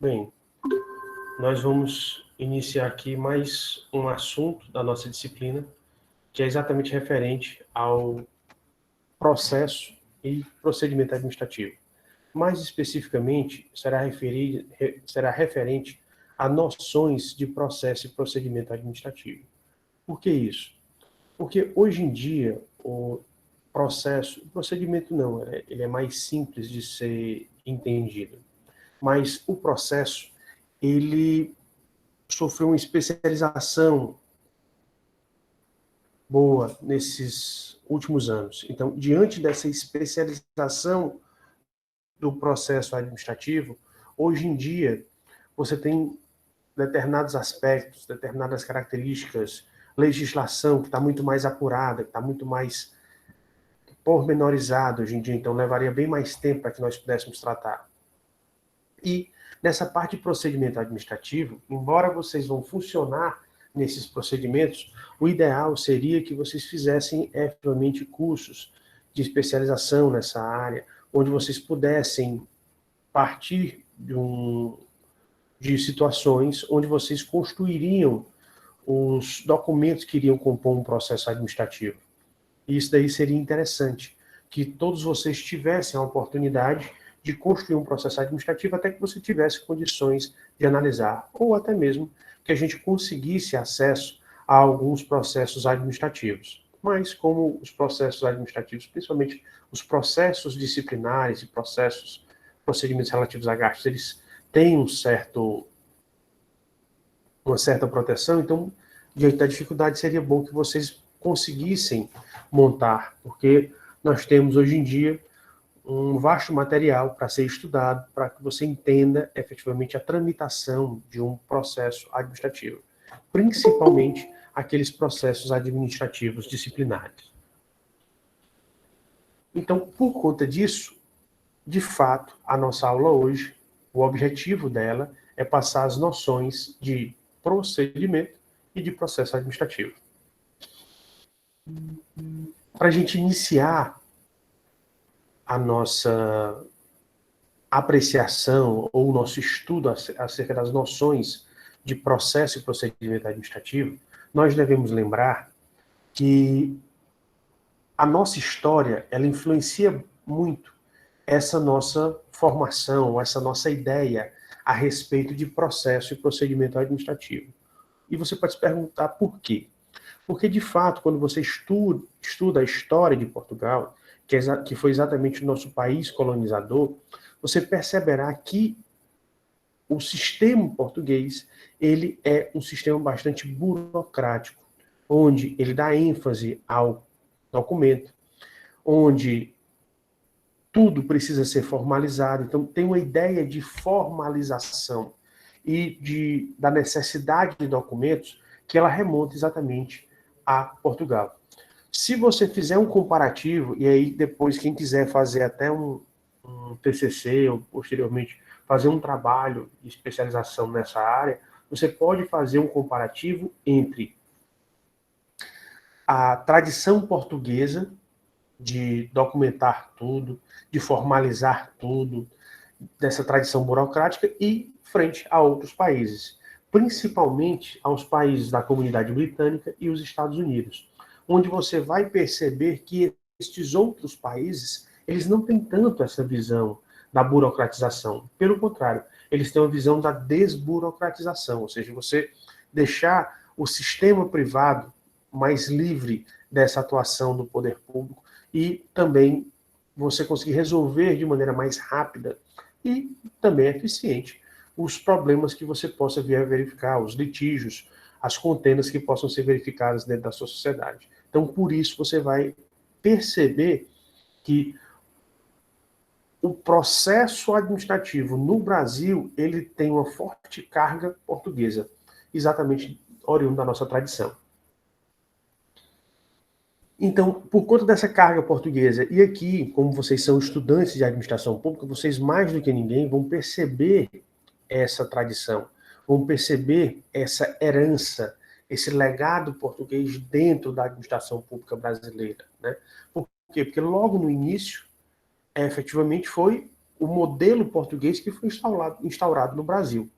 Bem, nós vamos iniciar aqui mais um assunto da nossa disciplina, que é exatamente referente ao processo e procedimento administrativo. Mais especificamente, será referente a noções de processo e procedimento administrativo. Por que isso? Porque hoje em dia o procedimento não, ele é mais simples de ser entendido, mas o processo, ele sofreu uma especialização boa nesses últimos anos. Então, diante dessa especialização do processo administrativo, hoje em dia, você tem determinados aspectos, determinadas características, legislação que está muito mais apurada, que está muito mais pormenorizada hoje em dia, então levaria bem mais tempo para que nós pudéssemos tratar. E nessa parte de procedimento administrativo, embora vocês vão funcionar nesses procedimentos, o ideal seria que vocês fizessem efetivamente cursos de especialização nessa área, onde vocês pudessem partir de situações onde vocês construiriam os documentos que iriam compor um processo administrativo. E isso daí seria interessante, que todos vocês tivessem a oportunidade de construir um processo administrativo até que você tivesse condições de analisar, ou até mesmo que a gente conseguisse acesso a alguns processos administrativos. Mas como os processos administrativos, principalmente os processos disciplinares e procedimentos relativos a gastos, eles têm uma certa proteção, então, diante da dificuldade, seria bom que vocês conseguissem montar, porque nós temos hoje em dia um vasto material para ser estudado, para que você entenda efetivamente a tramitação de um processo administrativo, principalmente aqueles processos administrativos disciplinares. Então, por conta disso, de fato, a nossa aula hoje, o objetivo dela é passar as noções de procedimento e de processo administrativo. Para a gente iniciar a nossa apreciação ou o nosso estudo acerca das noções de processo e procedimento administrativo, nós devemos lembrar que a nossa história, ela influencia muito essa nossa formação, essa nossa ideia a respeito de processo e procedimento administrativo. E você pode se perguntar por quê? Porque, de fato, quando você estuda a história de Portugal, que foi exatamente o nosso país colonizador, você perceberá que o sistema português, ele é um sistema bastante burocrático, onde ele dá ênfase ao documento, onde tudo precisa ser formalizado. Então, tem uma ideia de formalização e da necessidade de documentos que ela remonta exatamente a Portugal. Se você fizer um comparativo, e aí depois quem quiser fazer até um TCC, ou posteriormente fazer um trabalho de especialização nessa área, você pode fazer um comparativo entre a tradição portuguesa de documentar tudo, de formalizar tudo, dessa tradição burocrática e frente a outros países, principalmente aos países da comunidade britânica e os Estados Unidos, onde você vai perceber que estes outros países, eles não têm tanto essa visão da burocratização. Pelo contrário, eles têm uma visão da desburocratização, ou seja, você deixar o sistema privado mais livre dessa atuação do poder público e também você conseguir resolver de maneira mais rápida e também eficiente os problemas que você possa vir a verificar, os litígios, as contendas que possam ser verificadas dentro da sua sociedade. Então, por isso, você vai perceber que o processo administrativo no Brasil, ele tem uma forte carga portuguesa, exatamente oriundo da nossa tradição. Então, por conta dessa carga portuguesa, e aqui, como vocês são estudantes de administração pública, vocês mais do que ninguém vão perceber essa tradição, vão perceber essa herança, esse legado português dentro da administração pública brasileira. Né? Por quê? Porque logo no início, efetivamente foi o modelo português que foi instaurado no Brasil.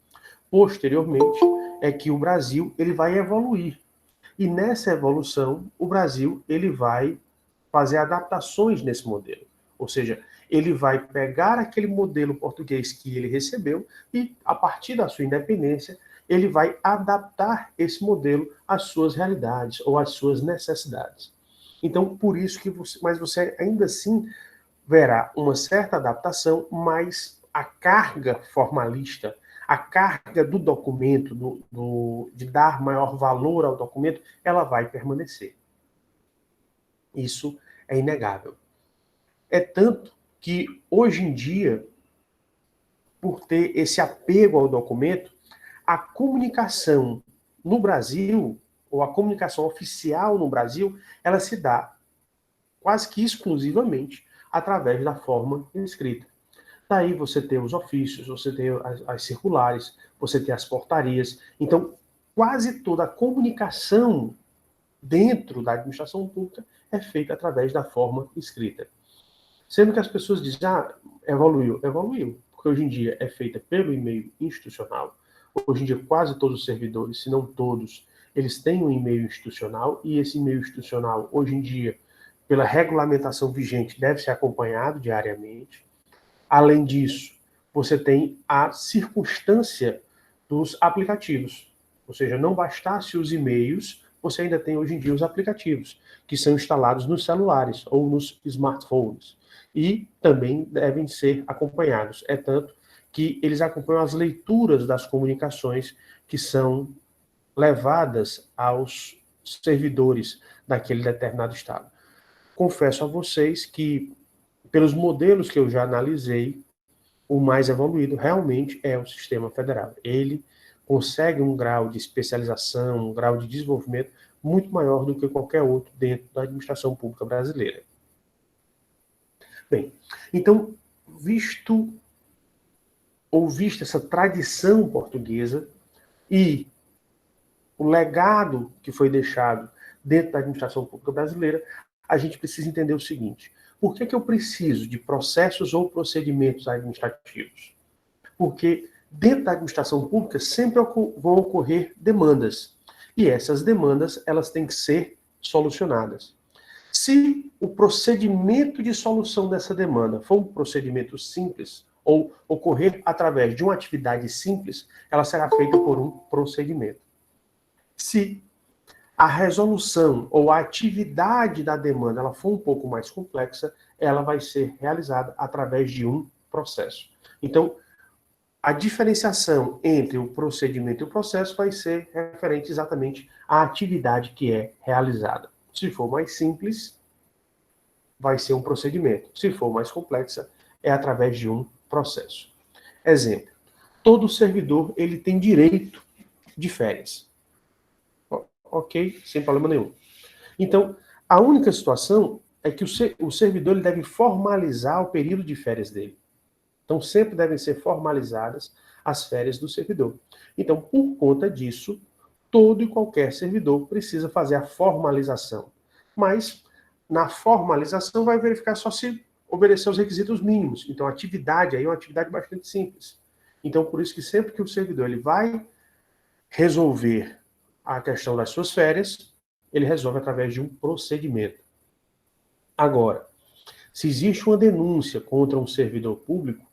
Posteriormente, é que o Brasil ele vai evoluir. E nessa evolução, o Brasil ele vai fazer adaptações nesse modelo. Ou seja, ele vai pegar aquele modelo português que ele recebeu e, a partir da sua independência, ele vai adaptar esse modelo às suas realidades ou às suas necessidades. Então, por isso que você ainda assim verá uma certa adaptação, mas a carga formalista, a carga do documento, de dar maior valor ao documento, ela vai permanecer. Isso é inegável. É tanto que, hoje em dia, por ter esse apego ao documento, a comunicação no Brasil, ou a comunicação oficial no Brasil, ela se dá quase que exclusivamente através da forma escrita. Daí você tem os ofícios, você tem as circulares, você tem as portarias. Então, quase toda a comunicação dentro da administração pública é feita através da forma escrita. Sendo que as pessoas dizem, evoluiu. Evoluiu, porque hoje em dia é feita pelo e-mail institucional. Hoje em dia, quase todos os servidores, se não todos, eles têm um e-mail institucional, e esse e-mail institucional, hoje em dia, pela regulamentação vigente, deve ser acompanhado diariamente. Além disso, você tem a circunstância dos aplicativos. Ou seja, não bastasse os e-mails, você ainda tem hoje em dia os aplicativos, que são instalados nos celulares ou nos smartphones. E também devem ser acompanhados. É tanto que eles acompanham as leituras das comunicações que são levadas aos servidores daquele determinado estado. Confesso a vocês que, pelos modelos que eu já analisei, o mais evoluído realmente é o sistema federal. Ele consegue um grau de especialização, um grau de desenvolvimento muito maior do que qualquer outro dentro da administração pública brasileira. Bem, então, vista essa tradição portuguesa e o legado que foi deixado dentro da administração pública brasileira, a gente precisa entender o seguinte: por que eu preciso de processos ou procedimentos administrativos? Porque dentro da administração pública sempre vão ocorrer demandas. E essas demandas, elas têm que ser solucionadas. Se o procedimento de solução dessa demanda for um procedimento simples, ou ocorrer através de uma atividade simples, ela será feita por um procedimento. Se a resolução ou a atividade da demanda ela for um pouco mais complexa, ela vai ser realizada através de um processo. Então, a diferenciação entre o procedimento e o processo vai ser referente exatamente à atividade que é realizada. Se for mais simples, vai ser um procedimento. Se for mais complexa, é através de um processo. Exemplo: todo servidor ele tem direito de férias. Ok, sem problema nenhum. Então, a única situação é que o servidor ele deve formalizar o período de férias dele. Então, sempre devem ser formalizadas as férias do servidor. Então, por conta disso, todo e qualquer servidor precisa fazer a formalização. Mas, na formalização, vai verificar só se obedecer os requisitos mínimos. Então, a atividade aí é uma atividade bastante simples. Então, por isso que sempre que o servidor ele vai resolver a questão das suas férias, ele resolve através de um procedimento. Agora, se existe uma denúncia contra um servidor público,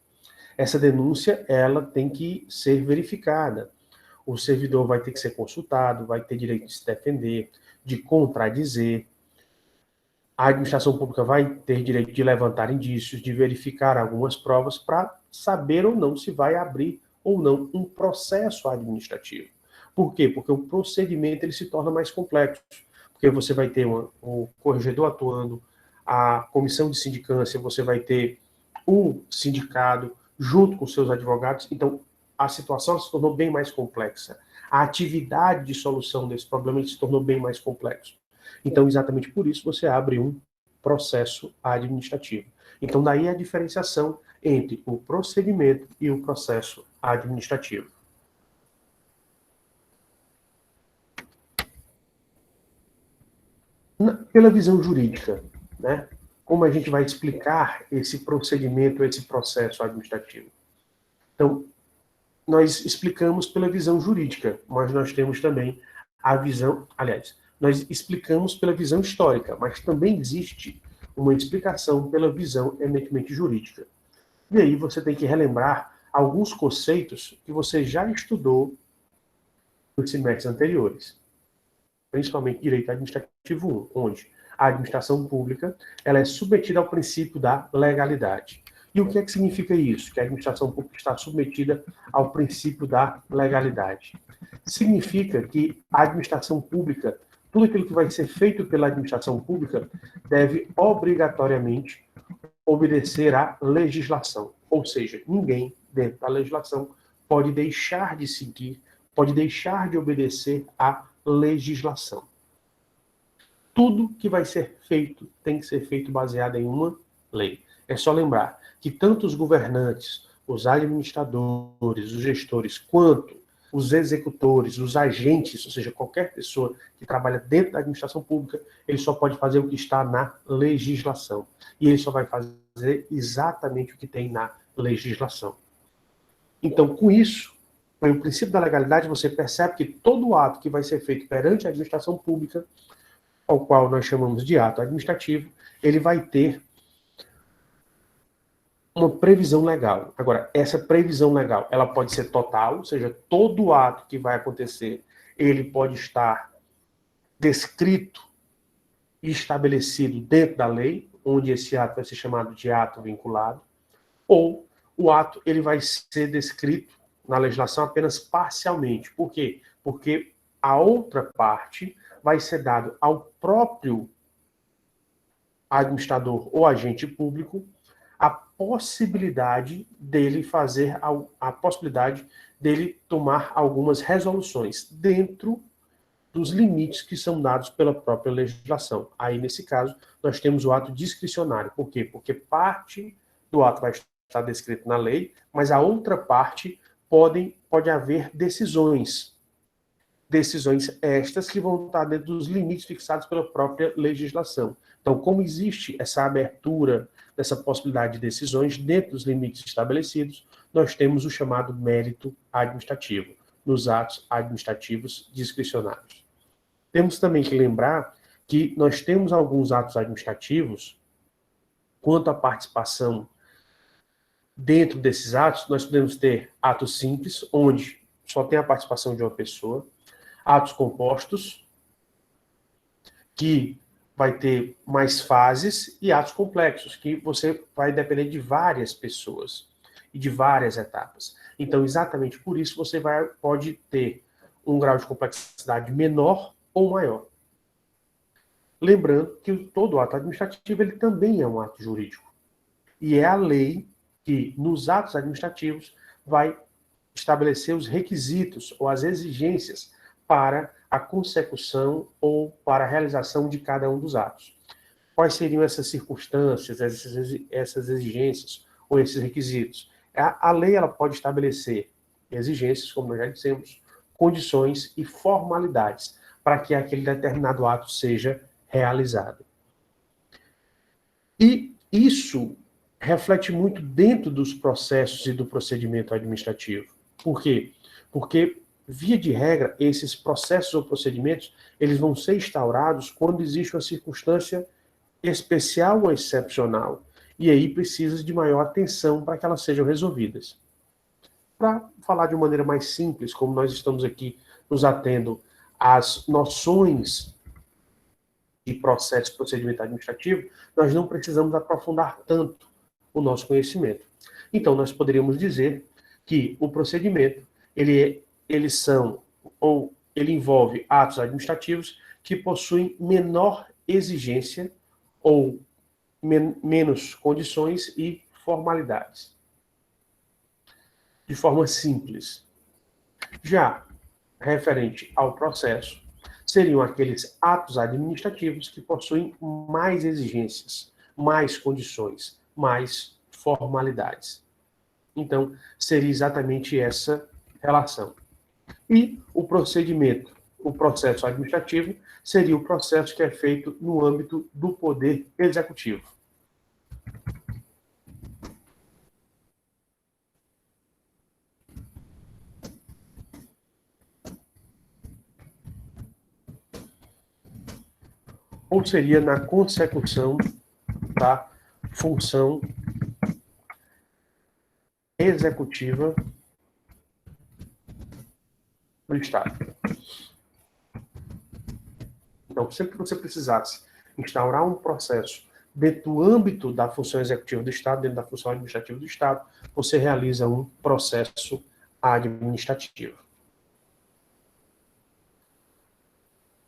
essa denúncia ela tem que ser verificada. O servidor vai ter que ser consultado, vai ter direito de se defender, de contradizer. A administração pública vai ter direito de levantar indícios, de verificar algumas provas para saber ou não se vai abrir ou não um processo administrativo. Por quê? Porque o procedimento ele se torna mais complexo. Porque você vai ter o corregedor atuando, a comissão de sindicância, você vai ter o sindicato junto com seus advogados. Então, a situação se tornou bem mais complexa. A atividade de solução desse problema se tornou bem mais complexo. Então, exatamente por isso, você abre um processo administrativo. Então, daí a diferenciação entre o procedimento e o processo administrativo. Pela visão jurídica, né? como a gente vai explicar esse procedimento, esse processo administrativo? Então, nós explicamos pela visão jurídica, mas nós temos também a visão, aliás, nós explicamos pela visão histórica, mas também existe uma explicação pela visão eminentemente jurídica. E aí você tem que relembrar alguns conceitos que você já estudou nos semestres anteriores, principalmente Direito Administrativo 1, onde a administração pública ela é submetida ao princípio da legalidade. E o que é que significa isso? Que a administração pública está submetida ao princípio da legalidade. Significa que a administração pública, tudo aquilo que vai ser feito pela administração pública, deve obrigatoriamente obedecer à legislação. Ou seja, ninguém dentro da legislação pode deixar de seguir, pode deixar de obedecer à legislação. Tudo que vai ser feito tem que ser feito baseado em uma lei. É só lembrar que tanto os governantes, os administradores, os gestores, quanto os executores, os agentes, ou seja, qualquer pessoa que trabalha dentro da administração pública, ele só pode fazer o que está na legislação. E ele só vai fazer exatamente o que tem na legislação. Então, com isso, pelo princípio da legalidade, você percebe que todo ato que vai ser feito perante a administração pública, ao qual nós chamamos de ato administrativo, ele vai ter uma previsão legal. Agora, essa previsão legal, ela pode ser total, ou seja, todo ato que vai acontecer, ele pode estar descrito e estabelecido dentro da lei, onde esse ato vai ser chamado de ato vinculado, ou o ato ele vai ser descrito na legislação apenas parcialmente. Por quê? Porque a outra parte vai ser dado ao próprio administrador ou agente público a possibilidade dele fazer, a possibilidade dele tomar algumas resoluções dentro dos limites que são dados pela própria legislação. Aí, nesse caso, nós temos o ato discricionário. Por quê? Porque parte do ato vai estar descrito na lei, mas a outra parte pode haver decisões. Decisões estas que vão estar dentro dos limites fixados pela própria legislação. Então, como existe essa abertura dessa possibilidade de decisões dentro dos limites estabelecidos, nós temos o chamado mérito administrativo, nos atos administrativos discricionários. Temos também que lembrar que nós temos alguns atos administrativos, quanto à participação dentro desses atos, nós podemos ter atos simples, onde só tem a participação de uma pessoa, atos compostos, que vai ter mais fases, e atos complexos, que você vai depender de várias pessoas e de várias etapas. Então, exatamente por isso, você pode ter um grau de complexidade menor ou maior. Lembrando que todo ato administrativo ele também é um ato jurídico. E é a lei que, nos atos administrativos, vai estabelecer os requisitos ou as exigências para a consecução ou para a realização de cada um dos atos. Quais seriam essas circunstâncias, essas exigências ou esses requisitos? A lei ela pode estabelecer exigências, como nós já dissemos, condições e formalidades para que aquele determinado ato seja realizado. E isso reflete muito dentro dos processos e do procedimento administrativo. Por quê? Porque, via de regra, esses processos ou procedimentos, eles vão ser instaurados quando existe uma circunstância especial ou excepcional. E aí precisa de maior atenção para que elas sejam resolvidas. Para falar de uma maneira mais simples, como nós estamos aqui nos atendo às noções de processo e procedimento administrativo, nós não precisamos aprofundar tanto o nosso conhecimento. Então, nós poderíamos dizer que o procedimento, ele envolve atos administrativos que possuem menor exigência ou menos condições e formalidades. De forma simples. Já referente ao processo, seriam aqueles atos administrativos que possuem mais exigências, mais condições, mais formalidades. Então, seria exatamente essa relação. E o procedimento, o processo administrativo, seria o processo que é feito no âmbito do Poder Executivo. ou seria na consecução da função executiva do Estado. Então, sempre que você precisasse instaurar um processo dentro do âmbito da função executiva do Estado, dentro da função administrativa do Estado, você realiza um processo administrativo.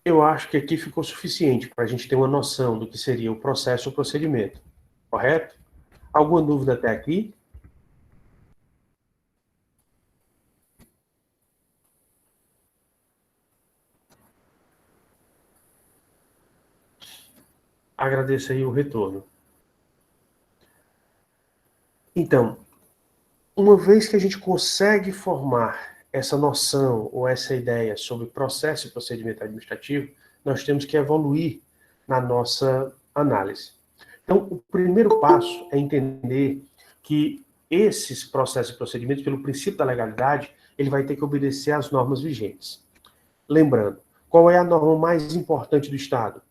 Eu acho que aqui ficou suficiente para a gente ter uma noção do que seria o processo ou procedimento. Correto? Alguma dúvida até aqui? Agradeço aí o retorno. Então, uma vez que a gente consegue formar essa noção ou essa ideia sobre processo e procedimento administrativo, nós temos que evoluir na nossa análise. Então, o primeiro passo é entender que esses processos e procedimentos, pelo princípio da legalidade, ele vai ter que obedecer às normas vigentes. Lembrando, qual é a norma mais importante do Estado?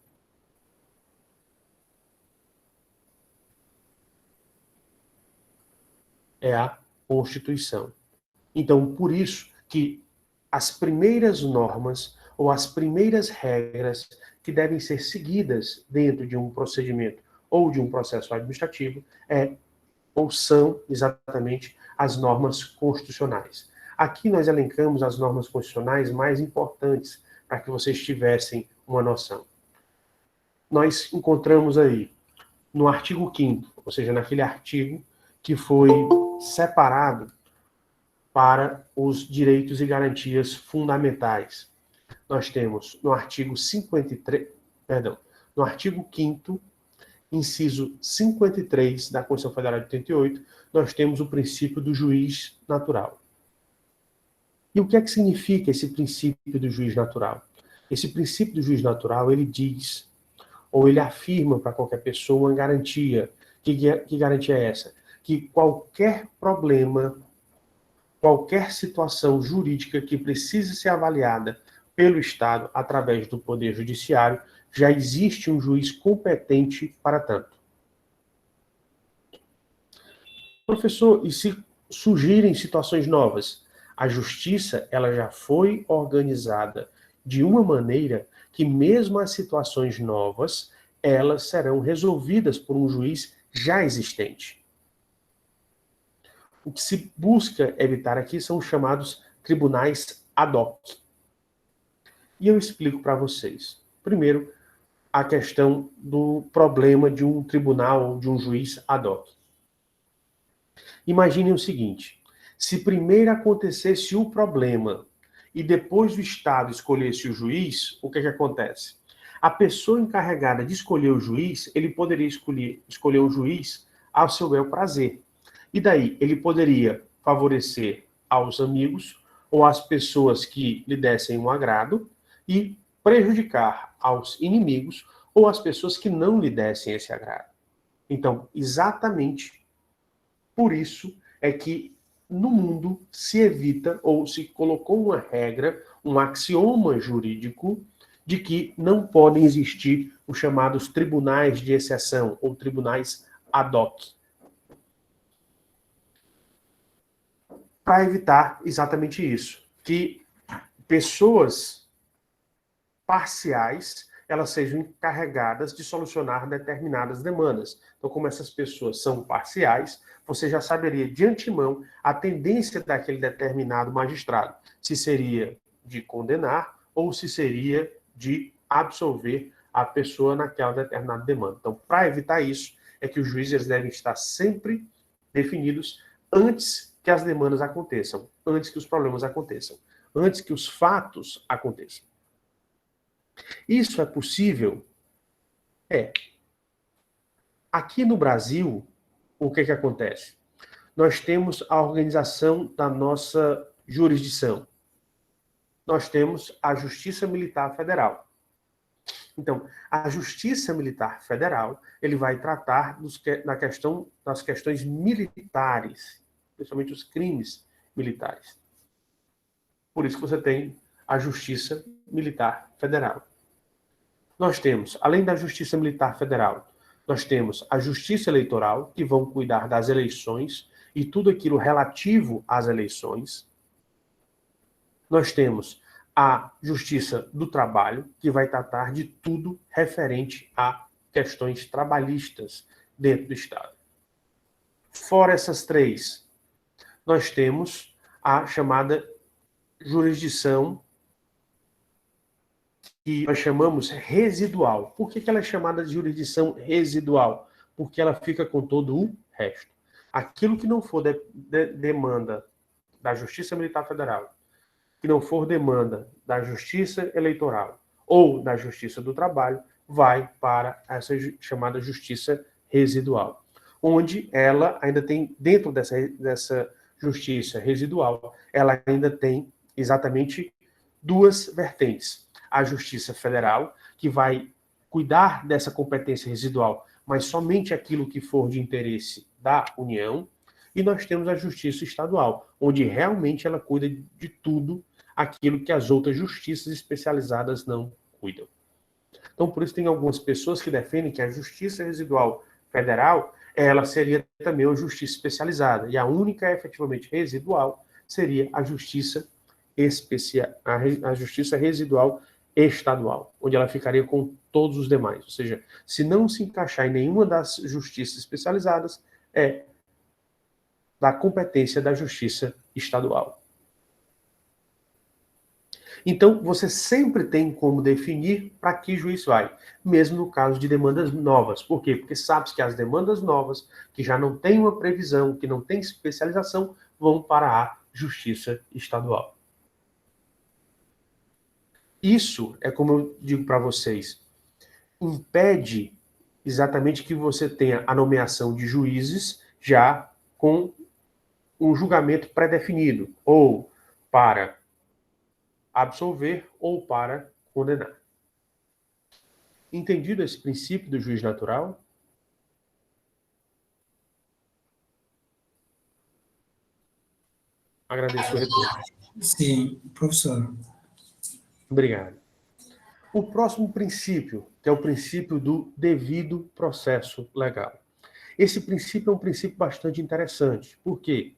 É a Constituição. Então, por isso que as primeiras normas ou as primeiras regras que devem ser seguidas dentro de um procedimento ou de um processo administrativo ou são exatamente as normas constitucionais. Aqui nós elencamos as normas constitucionais mais importantes para que vocês tivessem uma noção. Nós encontramos aí no artigo 5º, ou seja, naquele artigo que foi separado para os direitos e garantias fundamentais. Nós temos no artigo 5º, inciso 53 da Constituição Federal de 88, nós temos o princípio do juiz natural. E o que é que significa esse princípio do juiz natural? Esse princípio do juiz natural, ele diz, ou ele afirma para qualquer pessoa uma garantia. Que garantia é essa? Que qualquer problema, qualquer situação jurídica que precise ser avaliada pelo Estado através do Poder Judiciário, já existe um juiz competente para tanto. Professor, e se surgirem situações novas? A justiça, ela já foi organizada de uma maneira que mesmo as situações novas, elas serão resolvidas por um juiz já existente. O que se busca evitar aqui são os chamados tribunais ad hoc. E eu explico para vocês. Primeiro, a questão do problema de um tribunal ou de um juiz ad hoc. Imagine o seguinte, se primeiro acontecesse o problema e depois o Estado escolhesse o juiz, o que acontece? A pessoa encarregada de escolher o juiz, ele poderia escolher o juiz ao seu bel prazer. E daí, ele poderia favorecer aos amigos ou às pessoas que lhe dessem um agrado e prejudicar aos inimigos ou às pessoas que não lhe dessem esse agrado. Então, exatamente por isso é que no mundo se evita ou se colocou uma regra, um axioma jurídico de que não podem existir os chamados tribunais de exceção ou tribunais ad hoc. Para evitar exatamente isso, que pessoas parciais elas sejam encarregadas de solucionar determinadas demandas. Então, como essas pessoas são parciais, você já saberia de antemão a tendência daquele determinado magistrado, se seria de condenar ou se seria de absolver a pessoa naquela determinada demanda. Então, para evitar isso, é que os juízes devem estar sempre definidos antes que as demandas aconteçam, antes que os problemas aconteçam, antes que os fatos aconteçam. Isso é possível? É. Aqui no Brasil, o que acontece? Nós temos a organização da nossa jurisdição. Nós temos a Justiça Militar Federal. Então, a Justiça Militar Federal, ele vai tratar das questões militares, principalmente os crimes militares. Por isso que você tem a Justiça Militar Federal. Nós temos, além da Justiça Militar Federal, nós temos a Justiça Eleitoral, que vão cuidar das eleições e tudo aquilo relativo às eleições. Nós temos a Justiça do Trabalho, que vai tratar de tudo referente a questões trabalhistas dentro do Estado. Fora essas três, nós temos a chamada jurisdição que nós chamamos residual. Por que ela é chamada de jurisdição residual? Porque ela fica com todo o resto. Aquilo que não for demanda da Justiça Militar Federal, que não for demanda da Justiça Eleitoral ou da Justiça do Trabalho, vai para essa chamada Justiça Residual, onde ela ainda tem, dentro dessa Justiça Residual, ela ainda tem exatamente duas vertentes. A Justiça Federal, que vai cuidar dessa competência residual, mas somente aquilo que for de interesse da União, e nós temos a Justiça Estadual, onde realmente ela cuida de tudo aquilo que as outras justiças especializadas não cuidam. Então, por isso tem algumas pessoas que defendem que a Justiça Residual Federal, ela seria também uma justiça especializada, e a única efetivamente residual seria a Justiça a Justiça Residual Estadual, onde ela ficaria com todos os demais. Ou seja, se não se encaixar em nenhuma das justiças especializadas, é da competência da Justiça Estadual. Então, você sempre tem como definir para que juiz vai, mesmo no caso de demandas novas. Por quê? Porque sabe que as demandas novas, que já não têm uma previsão, que não têm especialização, vão para a Justiça Estadual. Isso é como eu digo para vocês, impede exatamente que você tenha a nomeação de juízes já com um julgamento pré-definido, ou para absolver ou para condenar. Entendido esse princípio do juiz natural? Agradeço o retorno. Sim, professor. Obrigado. O próximo princípio, que é o princípio do devido processo legal. Esse princípio é um princípio bastante interessante. Por quê?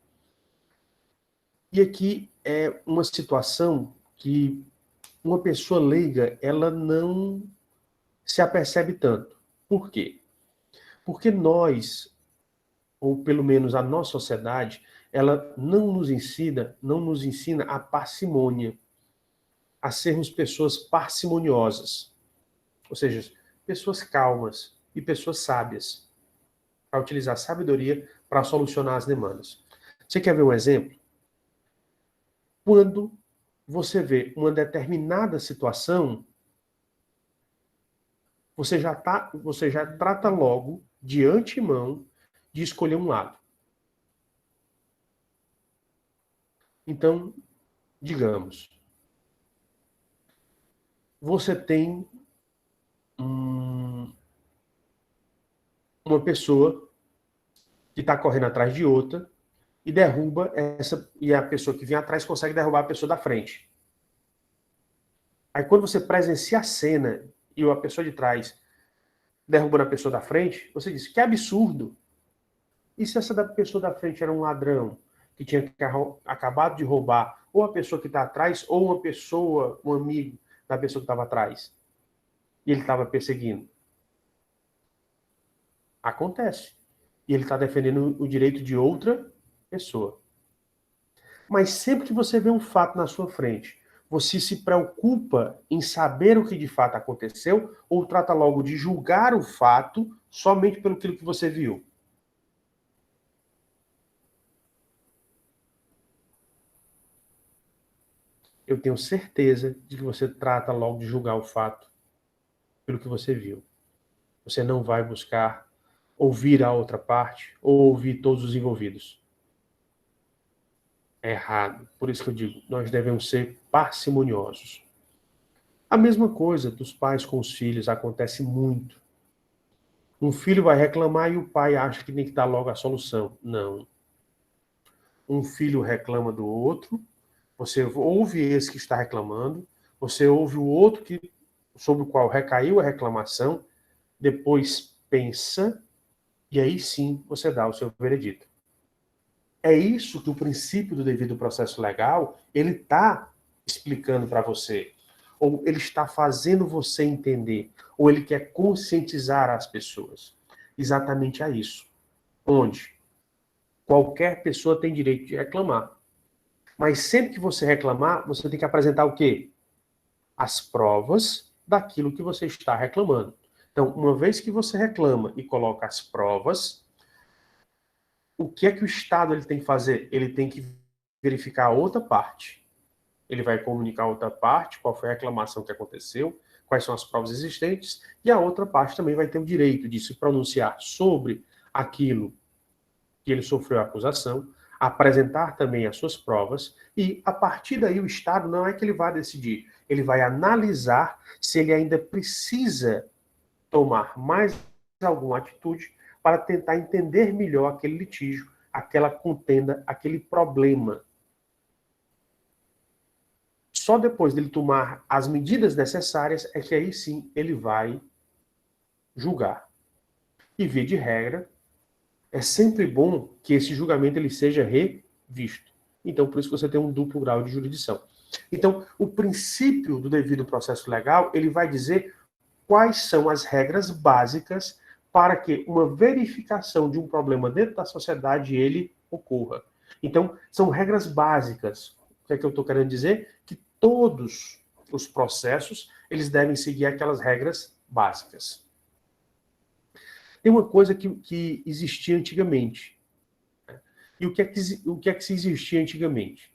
E aqui é uma situação que uma pessoa leiga, ela não se apercebe tanto. Por quê? Porque nós, ou pelo menos a nossa sociedade, ela não nos ensina a parcimônia, a sermos pessoas parcimoniosas, ou seja, pessoas calmas e pessoas sábias, para utilizar a sabedoria para solucionar as demandas. Você quer ver um exemplo? Quando você vê uma determinada situação, você já trata logo, de antemão, de escolher um lado. Então, digamos, você tem uma pessoa que está correndo atrás de outra e derruba essa, e a pessoa que vem atrás consegue derrubar a pessoa da frente. Aí quando você presencia a cena e a pessoa de trás derrubando a pessoa da frente, você diz, que absurdo. E se essa pessoa da frente era um ladrão que tinha acabado de roubar, ou a pessoa que está atrás, ou uma pessoa, um amigo da pessoa que estava atrás, e ele estava perseguindo? Acontece. E ele está defendendo o direito de outra pessoa. Mas sempre que você vê um fato na sua frente, você se preocupa em saber o que de fato aconteceu ou trata logo de julgar o fato somente pelo que você viu? Eu tenho certeza de que você trata logo de julgar o fato pelo que você viu. Você não vai buscar ouvir a outra parte ou ouvir todos os envolvidos. É errado. Por isso que eu digo, nós devemos ser parcimoniosos. A mesma coisa dos pais com os filhos acontece muito. Um filho vai reclamar e o pai acha que tem que dar logo a solução. Não. Um filho reclama do outro, você ouve esse que está reclamando, você ouve o outro que sobre o qual recaiu a reclamação, depois pensa, e aí sim você dá o seu veredito. É isso que o princípio do devido processo legal, ele está explicando para você, ou ele está fazendo você entender, ou ele quer conscientizar as pessoas. Exatamente a isso. Onde qualquer pessoa tem direito de reclamar. Mas sempre que você reclamar, você tem que apresentar o quê? As provas daquilo que você está reclamando. Então, uma vez que você reclama e coloca as provas, o que é que o Estado ele tem que fazer? Ele tem que verificar a outra parte. Ele vai comunicar a outra parte, qual foi a reclamação que aconteceu, quais são as provas existentes, e a outra parte também vai ter o direito de se pronunciar sobre aquilo que ele sofreu a acusação, apresentar também as suas provas, e a partir daí o Estado não é que ele vai decidir, ele vai analisar se ele ainda precisa tomar mais alguma atitude para tentar entender melhor aquele litígio, aquela contenda, aquele problema. Só depois dele tomar as medidas necessárias é que aí sim ele vai julgar. E via de regra, é sempre bom que esse julgamento ele seja revisto. Então, por isso que você tem um duplo grau de jurisdição. Então, o princípio do devido processo legal, ele vai dizer quais são as regras básicas para que uma verificação de um problema dentro da sociedade ele ocorra. Então, são regras básicas. O que é que eu estou querendo dizer? Que todos os processos, eles devem seguir aquelas regras básicas. Tem uma coisa que existia antigamente. E o que é que se existia antigamente?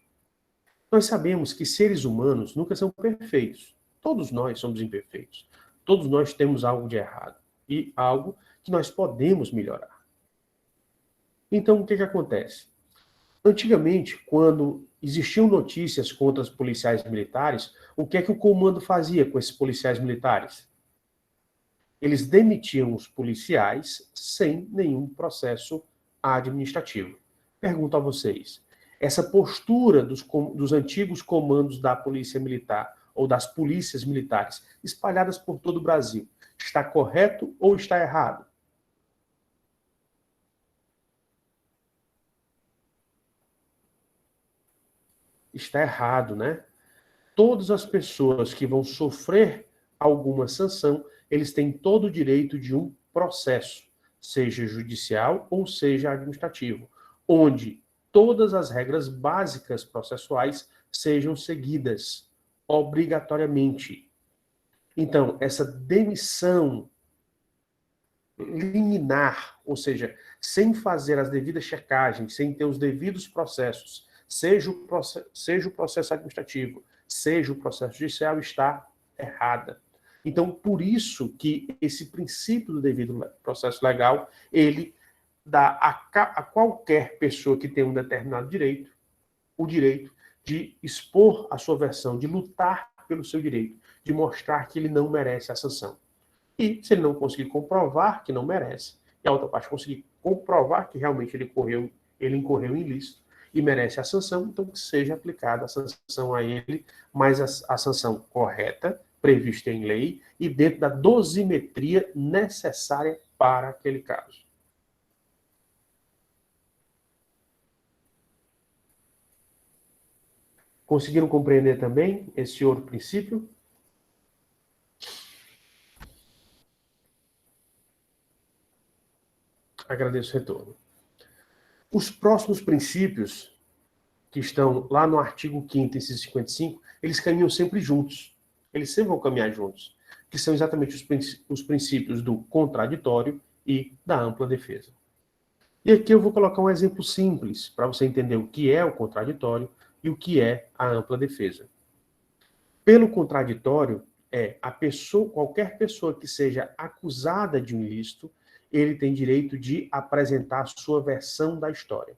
Nós sabemos que seres humanos nunca são perfeitos. Todos nós somos imperfeitos. Todos nós temos algo de errado. E algo que nós podemos melhorar. Então, o que acontece? Antigamente, quando existiam notícias contra os policiais militares, o que é que o comando fazia com esses policiais militares? Eles demitiam os policiais sem nenhum processo administrativo. Pergunto a vocês, essa postura dos antigos comandos da Polícia Militar ou das polícias militares espalhadas por todo o Brasil, está correto ou está errado? Está errado, né? Todas as pessoas que vão sofrer alguma sanção, eles têm todo o direito de um processo, seja judicial ou seja administrativo, onde todas as regras básicas processuais sejam seguidas obrigatoriamente. Então, essa demissão liminar, ou seja, sem fazer as devidas checagens, sem ter os devidos processos, seja o processo administrativo, seja o processo judicial, está errada. Então, por isso que esse princípio do devido processo legal, ele dá a qualquer pessoa que tem um determinado direito, o direito de expor a sua versão, de lutar pelo seu direito, de mostrar que ele não merece a sanção. E se ele não conseguir comprovar que não merece, e a outra parte conseguir comprovar que realmente ele incorreu em ilícito e merece a sanção, então que seja aplicada a sanção a ele, mas a sanção correta, prevista em lei, e dentro da dosimetria necessária para aquele caso. Conseguiram compreender também esse outro princípio? Agradeço o retorno. Os próximos princípios, que estão lá no artigo 5º, inciso 55, eles caminham sempre juntos. Eles sempre vão caminhar juntos, que são exatamente os princípios do contraditório e da ampla defesa. E aqui eu vou colocar um exemplo simples, para você entender o que é o contraditório e o que é a ampla defesa. Pelo contraditório, qualquer pessoa que seja acusada de um ilícito, ele tem direito de apresentar a sua versão da história.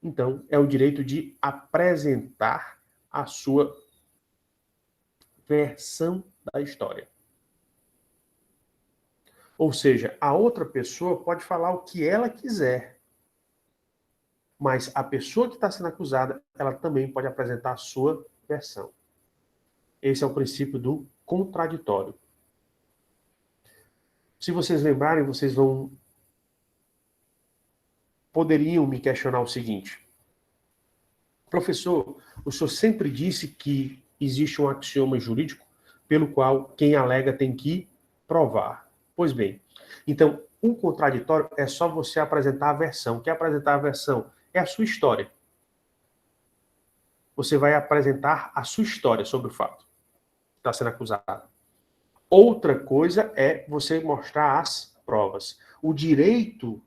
Então, é o direito de apresentar a sua versão da história. Ou seja, a outra pessoa pode falar o que ela quiser, mas a pessoa que está sendo acusada, ela também pode apresentar a sua versão. Esse é o princípio do contraditório. Se vocês lembrarem, vocês poderiam me questionar o seguinte: professor, o senhor sempre disse que existe um axioma jurídico pelo qual quem alega tem que provar. Pois bem, então, um contraditório é só você apresentar a versão. Quer apresentar a versão? É a sua história. Você vai apresentar a sua história sobre o fato que está sendo acusado. Outra coisa é você mostrar as provas. O direito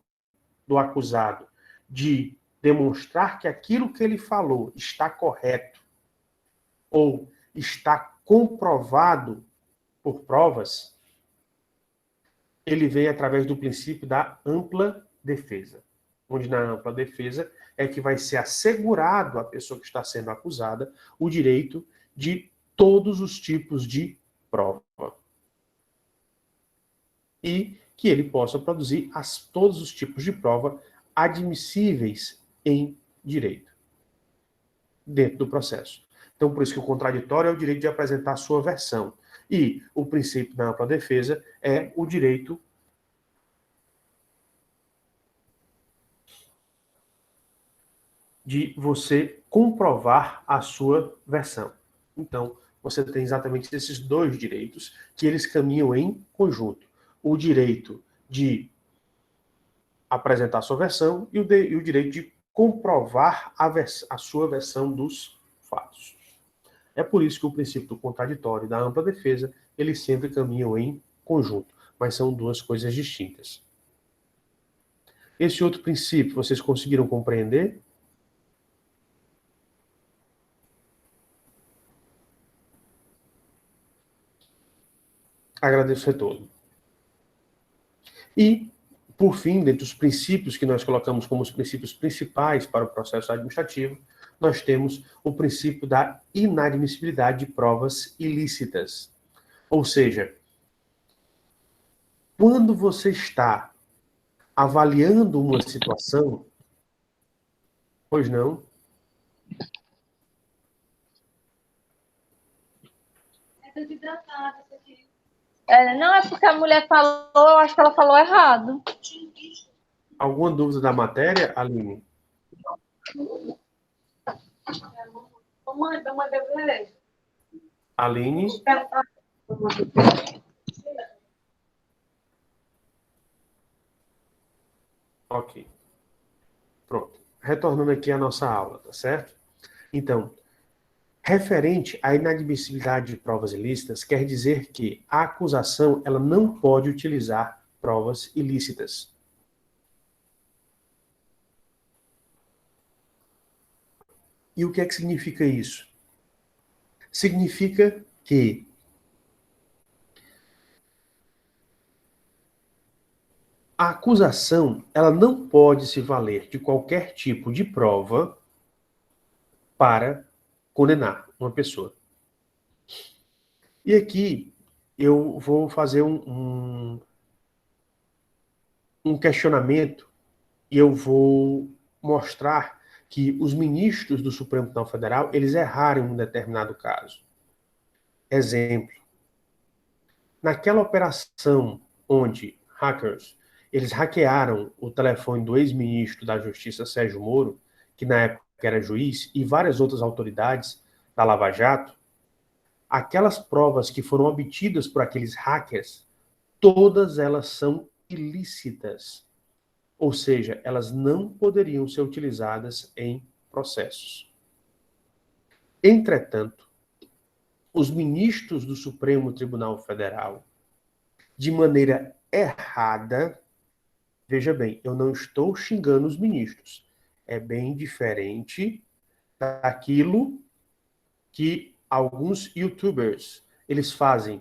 do acusado de demonstrar que aquilo que ele falou está correto ou está comprovado por provas, ele vem através do princípio da ampla defesa. Onde na ampla defesa é que vai ser assegurado à pessoa que está sendo acusada o direito de todos os tipos de prova. E que ele possa produzir todos os tipos de prova admissíveis em direito, dentro do processo. Então, por isso que o contraditório é o direito de apresentar a sua versão. E o princípio da ampla defesa é o direito de você comprovar a sua versão. Então, você tem exatamente esses dois direitos que eles caminham em conjunto. O direito de apresentar a sua versão e o direito de comprovar a sua versão dos fatos. É por isso que o princípio do contraditório e da ampla defesa, eles sempre caminham em conjunto, mas são duas coisas distintas. Esse outro princípio, vocês conseguiram compreender? Agradeço a todo. E, por fim, dentre os princípios que nós colocamos como os princípios principais para o processo administrativo, nós temos o princípio da inadmissibilidade de provas ilícitas. Ou seja, quando você está avaliando uma situação, pois não? Não, é porque a mulher falou, eu acho que ela falou errado. Alguma dúvida da matéria, Aline? Aline? Ok. Pronto. Retornando aqui à nossa aula, tá certo? Então, referente à inadmissibilidade de provas ilícitas, quer dizer que a acusação ela não pode utilizar provas ilícitas. E o que é que significa isso? Significa que a acusação ela não pode se valer de qualquer tipo de prova para condenar uma pessoa. E aqui eu vou fazer um questionamento e eu vou mostrar que os ministros do Supremo Tribunal Federal, eles erraram em um determinado caso. Exemplo. Naquela operação onde hackers, eles hackearam o telefone do ex-ministro da Justiça, Sérgio Moro, que na época era juiz, e várias outras autoridades da Lava Jato, aquelas provas que foram obtidas por aqueles hackers, todas elas são ilícitas. Ou seja, elas não poderiam ser utilizadas em processos. Entretanto, os ministros do Supremo Tribunal Federal, de maneira errada, veja bem, eu não estou xingando os ministros, é bem diferente daquilo que alguns youtubers, eles fazem.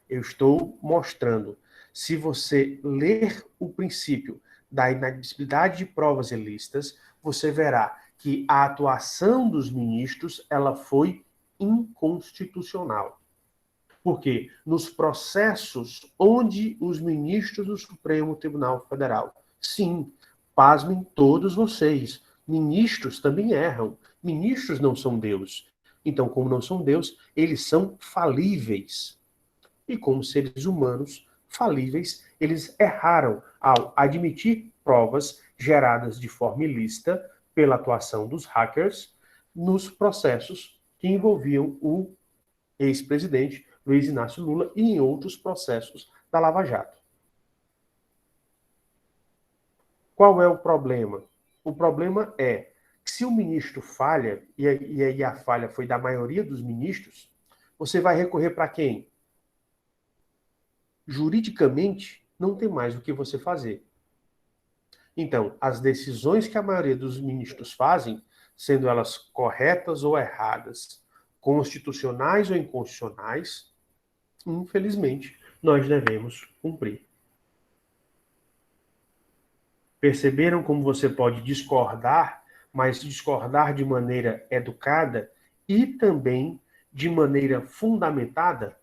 Eu estou mostrando. Se você ler o princípio da inadmissibilidade de provas ilícitas, você verá que a atuação dos ministros ela foi inconstitucional. Porque nos processos onde os ministros do Supremo Tribunal Federal, sim, pasmem todos vocês, ministros também erram. Ministros não são Deus. Então, como não são Deus, eles são falíveis. E como seres humanos falíveis, eles erraram ao admitir provas geradas de forma ilícita pela atuação dos hackers nos processos que envolviam o ex-presidente Luiz Inácio Lula e em outros processos da Lava Jato. Qual é o problema? O problema é que se o ministro falha, e aí a falha foi da maioria dos ministros, você vai recorrer para quem? Juridicamente, não tem mais o que você fazer. Então, as decisões que a maioria dos ministros fazem, sendo elas corretas ou erradas, constitucionais ou inconstitucionais, infelizmente, nós devemos cumprir. Perceberam como você pode discordar, mas discordar de maneira educada e também de maneira fundamentada?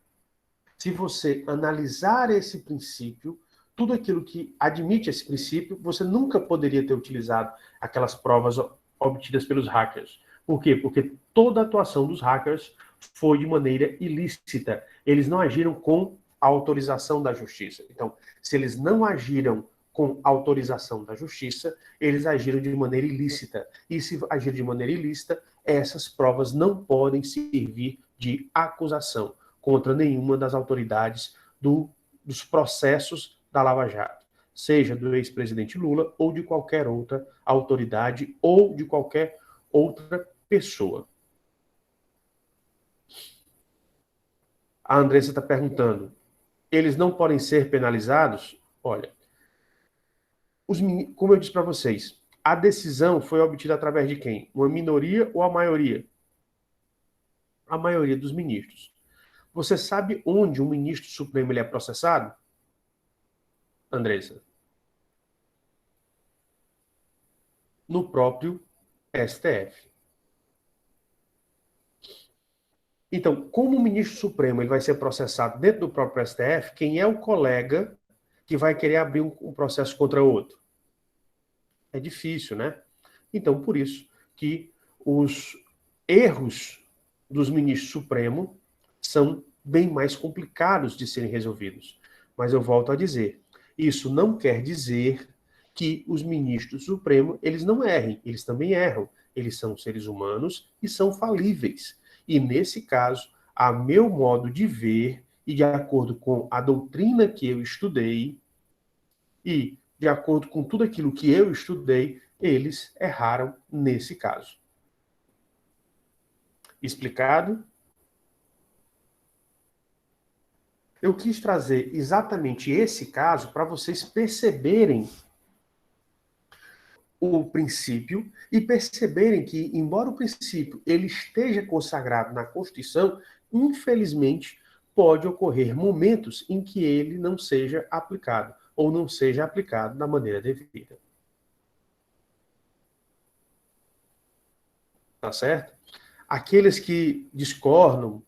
Se você analisar esse princípio, tudo aquilo que admite esse princípio, você nunca poderia ter utilizado aquelas provas obtidas pelos hackers. Por quê? Porque toda a atuação dos hackers foi de maneira ilícita. Eles não agiram com a autorização da justiça. Então, se eles não agiram com autorização da justiça, eles agiram de maneira ilícita. E se agir de maneira ilícita, essas provas não podem servir de acusação contra nenhuma das autoridades dos processos da Lava Jato, seja do ex-presidente Lula ou de qualquer outra autoridade ou de qualquer outra pessoa. A Andressa está perguntando, eles não podem ser penalizados? Olha, como eu disse para vocês, a decisão foi obtida através de quem? Uma minoria ou a maioria? A maioria dos ministros. Você sabe onde o ministro supremo ele é processado? Andressa? No próprio STF. Então, como o ministro supremo ele vai ser processado dentro do próprio STF, quem é o colega que vai querer abrir um processo contra outro? É difícil, né? Então, por isso que os erros dos ministros supremos são bem mais complicados de serem resolvidos. Mas eu volto a dizer, isso não quer dizer que os ministros supremos, eles não errem, eles também erram. Eles são seres humanos e são falíveis. E nesse caso, a meu modo de ver, e de acordo com a doutrina que eu estudei, e de acordo com tudo aquilo que eu estudei, eles erraram nesse caso. Explicado? Eu quis trazer exatamente esse caso para vocês perceberem o princípio e perceberem que, embora o princípio ele esteja consagrado na Constituição, infelizmente pode ocorrer momentos em que ele não seja aplicado ou não seja aplicado da maneira devida. Tá certo? Aqueles que discordam,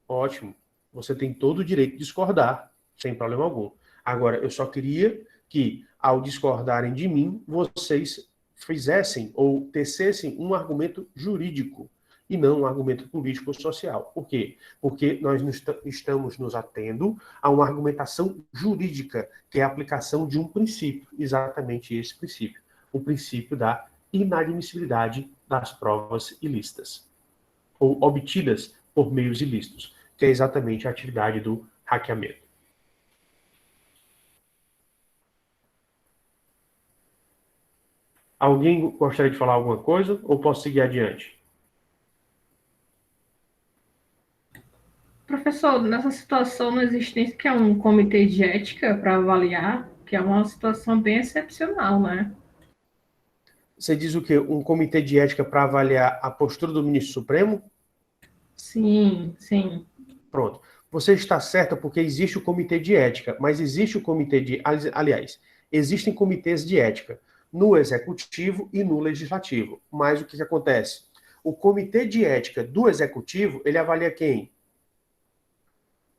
ótimo, você tem todo o direito de discordar, sem problema algum. Agora, eu só queria que, ao discordarem de mim, vocês fizessem ou tecessem um argumento jurídico e não um argumento político ou social. Por quê? Porque nós estamos nos atendo a uma argumentação jurídica, que é a aplicação de um princípio, exatamente esse princípio, o princípio da inadmissibilidade das provas ilícitas, ou obtidas por meios ilícitos, que é exatamente a atividade do hackeamento. Alguém gostaria de falar alguma coisa ou posso seguir adiante? Professor, nessa situação não existe que é um comitê de ética para avaliar, que é uma situação bem excepcional, né? Você diz o quê? Um comitê de ética para avaliar a postura do ministro Supremo? Sim, sim. Pronto. Você está certa porque existe o comitê de ética, mas existe o comitê de... Aliás, existem comitês de ética no Executivo e no Legislativo. Mas o que acontece? O comitê de ética do Executivo, ele avalia quem?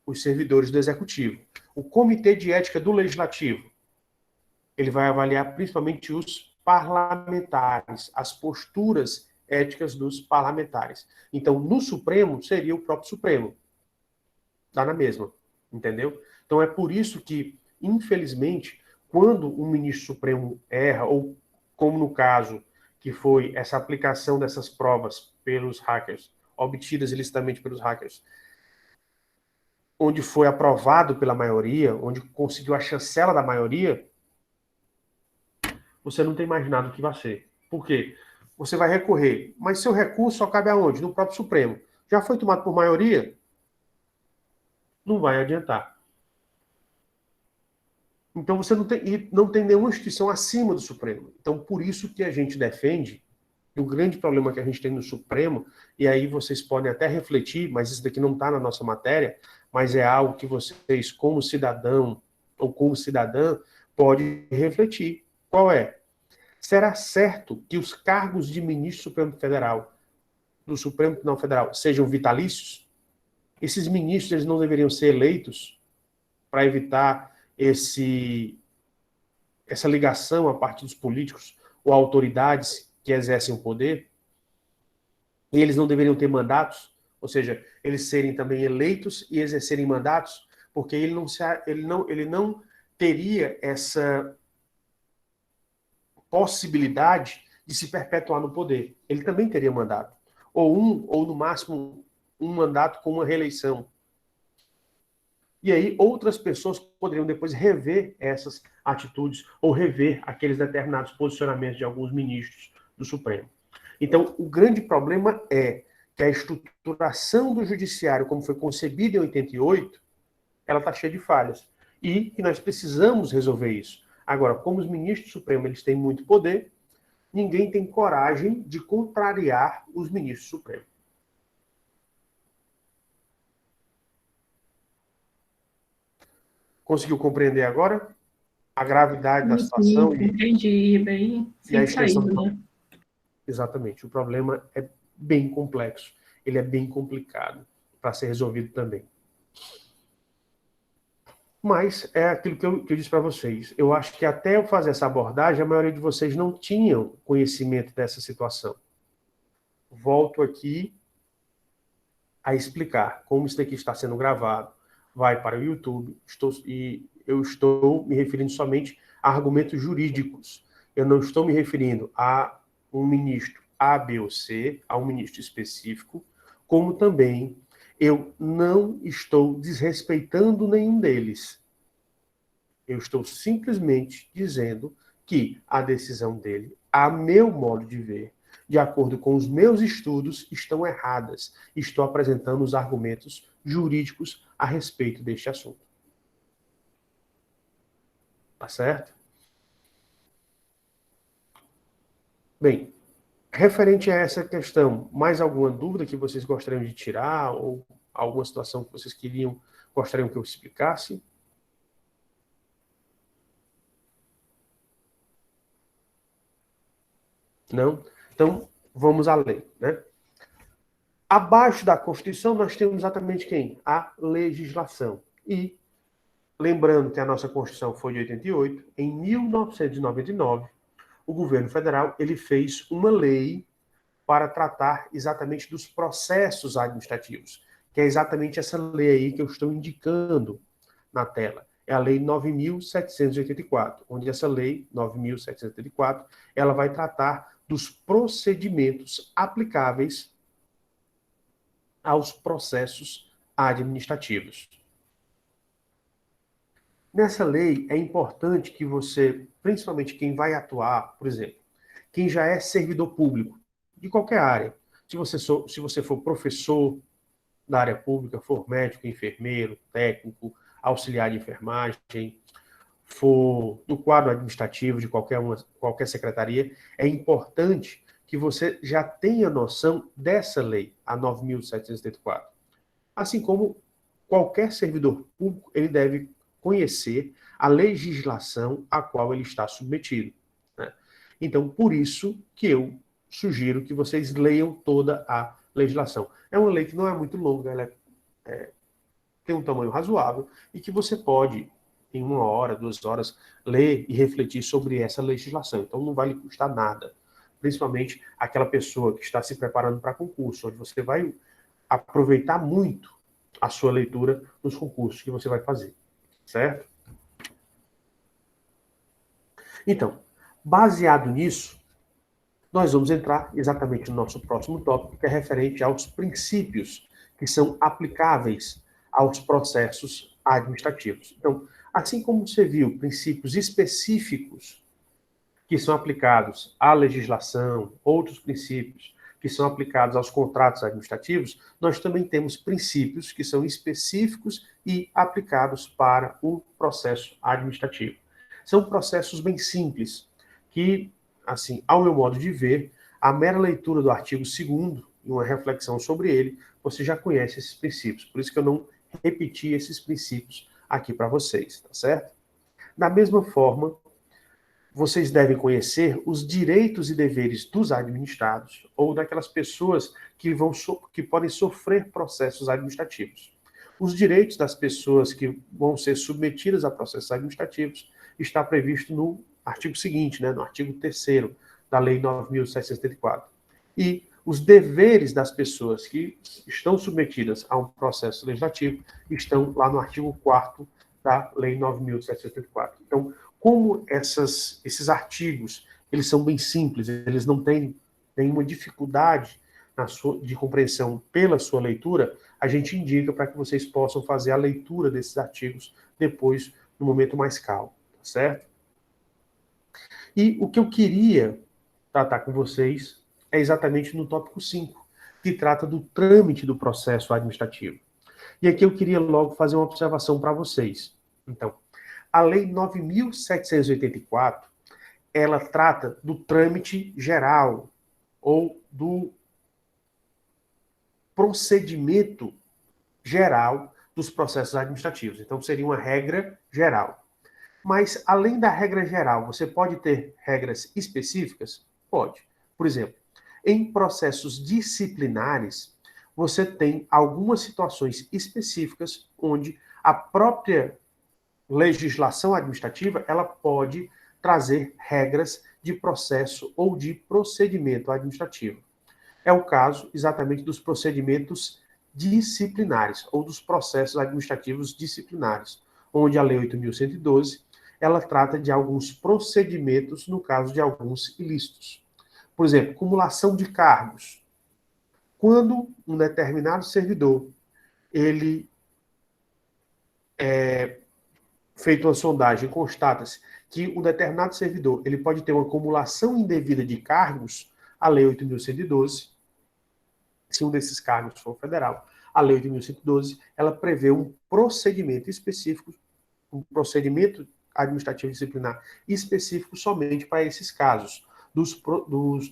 Os servidores do Executivo. O comitê de ética do Legislativo, ele vai avaliar principalmente os parlamentares, as posturas éticas dos parlamentares. Então, no Supremo, seria o próprio Supremo. Dá na mesma, entendeu? Então, é por isso que, infelizmente, quando um ministro supremo erra, ou como no caso que foi essa aplicação dessas provas pelos hackers, obtidas ilicitamente pelos hackers, onde foi aprovado pela maioria, onde conseguiu a chancela da maioria, você não tem mais nada o que vai ser. Por quê? Você vai recorrer, mas seu recurso só cabe aonde? No próprio Supremo. Já foi tomado por maioria? Não vai adiantar. Então você não tem nenhuma instituição acima do Supremo. Então por isso que a gente defende, e o grande problema que a gente tem no Supremo, e aí vocês podem até refletir, mas isso daqui não está na nossa matéria, mas é algo que vocês, como cidadão ou como cidadã, pode refletir. Qual é? Será certo que os cargos de ministro Supremo Federal, do Supremo Tribunal Federal, sejam vitalícios? Esses ministros eles não deveriam ser eleitos para evitar essa ligação a partidos políticos ou autoridades que exercem o poder? E eles não deveriam ter mandatos? Ou seja, eles serem também eleitos e exercerem mandatos? Porque ele não teria essa possibilidade de se perpetuar no poder. Ele também teria mandato. Ou no máximo, um mandato com uma reeleição. E aí outras pessoas poderiam depois rever essas atitudes ou rever aqueles determinados posicionamentos de alguns ministros do Supremo. Então, o grande problema é que a estruturação do judiciário, como foi concebida em 88, ela está cheia de falhas. E que nós precisamos resolver isso. Agora, como os ministros do Supremo eles têm muito poder, ninguém tem coragem de contrariar os ministros do Supremo. Conseguiu compreender agora a gravidade da situação? Entendi, bem e a sem extensão saída, do... né? Exatamente. O problema é bem complexo. Ele é bem complicado para ser resolvido também. Mas é aquilo que eu disse para vocês. Eu acho que até eu fazer essa abordagem, a maioria de vocês não tinham conhecimento dessa situação. Volto aqui a explicar como isso daqui está sendo gravado. Vai para o YouTube, e eu estou me referindo somente a argumentos jurídicos. Eu não estou me referindo a um ministro A, B ou C, a um ministro específico, como também eu não estou desrespeitando nenhum deles. Eu estou simplesmente dizendo que a decisão dele, a meu modo de ver, de acordo com os meus estudos, estão erradas. Estou apresentando os argumentos jurídicos a respeito deste assunto. Tá certo? Bem, referente a essa questão, mais alguma dúvida que vocês gostariam de tirar ou alguma situação que vocês gostariam que eu explicasse? Não? Então, vamos à lei, né? Abaixo da Constituição, nós temos exatamente quem? A legislação. E, lembrando que a nossa Constituição foi de 88, em 1999, o governo federal ele fez uma lei para tratar exatamente dos processos administrativos, que é exatamente essa lei aí que eu estou indicando na tela. É a Lei 9.784, onde essa Lei 9.784, ela vai tratar dos procedimentos aplicáveis aos processos administrativos. Nessa lei, é importante que você, principalmente quem vai atuar, por exemplo, quem já é servidor público, de qualquer área, se você for professor da área pública, for médico, enfermeiro, técnico, auxiliar de enfermagem, for do quadro administrativo de qualquer secretaria, é importante que você já tenha noção dessa lei, a 9.784. Assim como qualquer servidor público, ele deve conhecer a legislação a qual ele está submetido, né? Então, por isso que eu sugiro que vocês leiam toda a legislação. É uma lei que não é muito longa, ela tem um tamanho razoável e que você pode, em 1 hora, 2 horas, ler e refletir sobre essa legislação. Então, não vai lhe custar nada. principalmente aquela pessoa que está se preparando para concurso, onde você vai aproveitar muito a sua leitura nos concursos que você vai fazer, certo? Então, baseado nisso, nós vamos entrar exatamente no nosso próximo tópico, que é referente aos princípios que são aplicáveis aos processos administrativos. Então, assim como você viu princípios específicos que são aplicados à legislação, outros princípios que são aplicados aos contratos administrativos, nós também temos princípios que são específicos e aplicados para o processo administrativo. São processos bem simples, que, assim, ao meu modo de ver, a mera leitura do artigo 2º e uma reflexão sobre ele, você já conhece esses princípios. Por isso que eu não repeti esses princípios aqui para vocês, tá certo? Da mesma forma, vocês devem conhecer os direitos e deveres dos administrados ou daquelas pessoas que podem sofrer processos administrativos. Os direitos das pessoas que vão ser submetidas a processos administrativos está previsto no artigo seguinte, no artigo 3º da Lei 9.774. E os deveres das pessoas que estão submetidas a um processo legislativo estão lá no artigo 4º da Lei 9.774. Então, como esses artigos, eles são bem simples, eles não têm nenhuma dificuldade de compreensão pela sua leitura, a gente indica para que vocês possam fazer a leitura desses artigos depois, no momento mais calmo, tá certo? E o que eu queria tratar com vocês é exatamente no tópico 5, que trata do trâmite do processo administrativo. E aqui eu queria logo fazer uma observação para vocês. Então, a Lei 9.784, ela trata do trâmite geral, ou do procedimento geral dos processos administrativos. Então, seria uma regra geral. Mas, além da regra geral, você pode ter regras específicas? Pode. Por exemplo, em processos disciplinares, você tem algumas situações específicas onde a própria legislação administrativa, ela pode trazer regras de processo ou de procedimento administrativo. É o caso exatamente dos procedimentos disciplinares ou dos processos administrativos disciplinares, onde a Lei 8.112, ela trata de alguns procedimentos no caso de alguns ilícitos. Por exemplo, cumulação de cargos. Quando um determinado servidor, ele feito uma sondagem, constata-se que um determinado servidor ele pode ter uma acumulação indevida de cargos, a Lei 8.112, se um desses cargos for federal, a Lei 8.112, ela prevê um procedimento específico, um procedimento administrativo disciplinar específico somente para esses casos,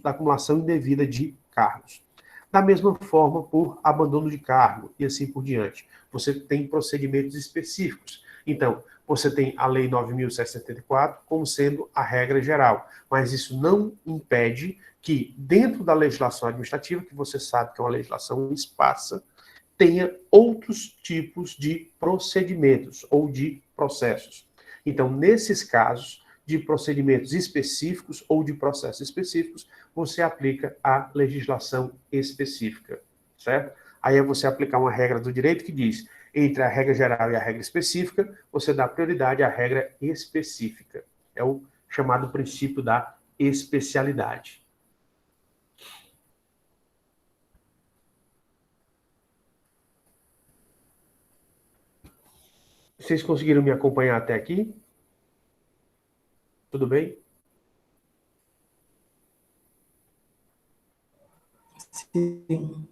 da acumulação indevida de cargos. Da mesma forma, por abandono de cargo e assim por diante. Você tem procedimentos específicos. Então, você tem a Lei 9.774 como sendo a regra geral, mas isso não impede que, dentro da legislação administrativa, que você sabe que é uma legislação esparsa, tenha outros tipos de procedimentos ou de processos. Então, nesses casos de procedimentos específicos ou de processos específicos, você aplica a legislação específica, certo? Aí é você aplicar uma regra do direito que diz, entre a regra geral e a regra específica, você dá prioridade à regra específica. É o chamado princípio da especialidade. Vocês conseguiram me acompanhar até aqui? Tudo bem? Sim.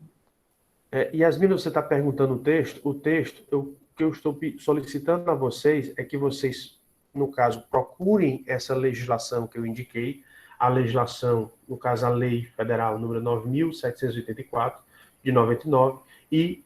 Yasmin, você está perguntando o texto, o que eu estou solicitando a vocês é que vocês, no caso, procurem essa legislação que eu indiquei, a legislação, no caso, a Lei Federal número 9.784, de 99, e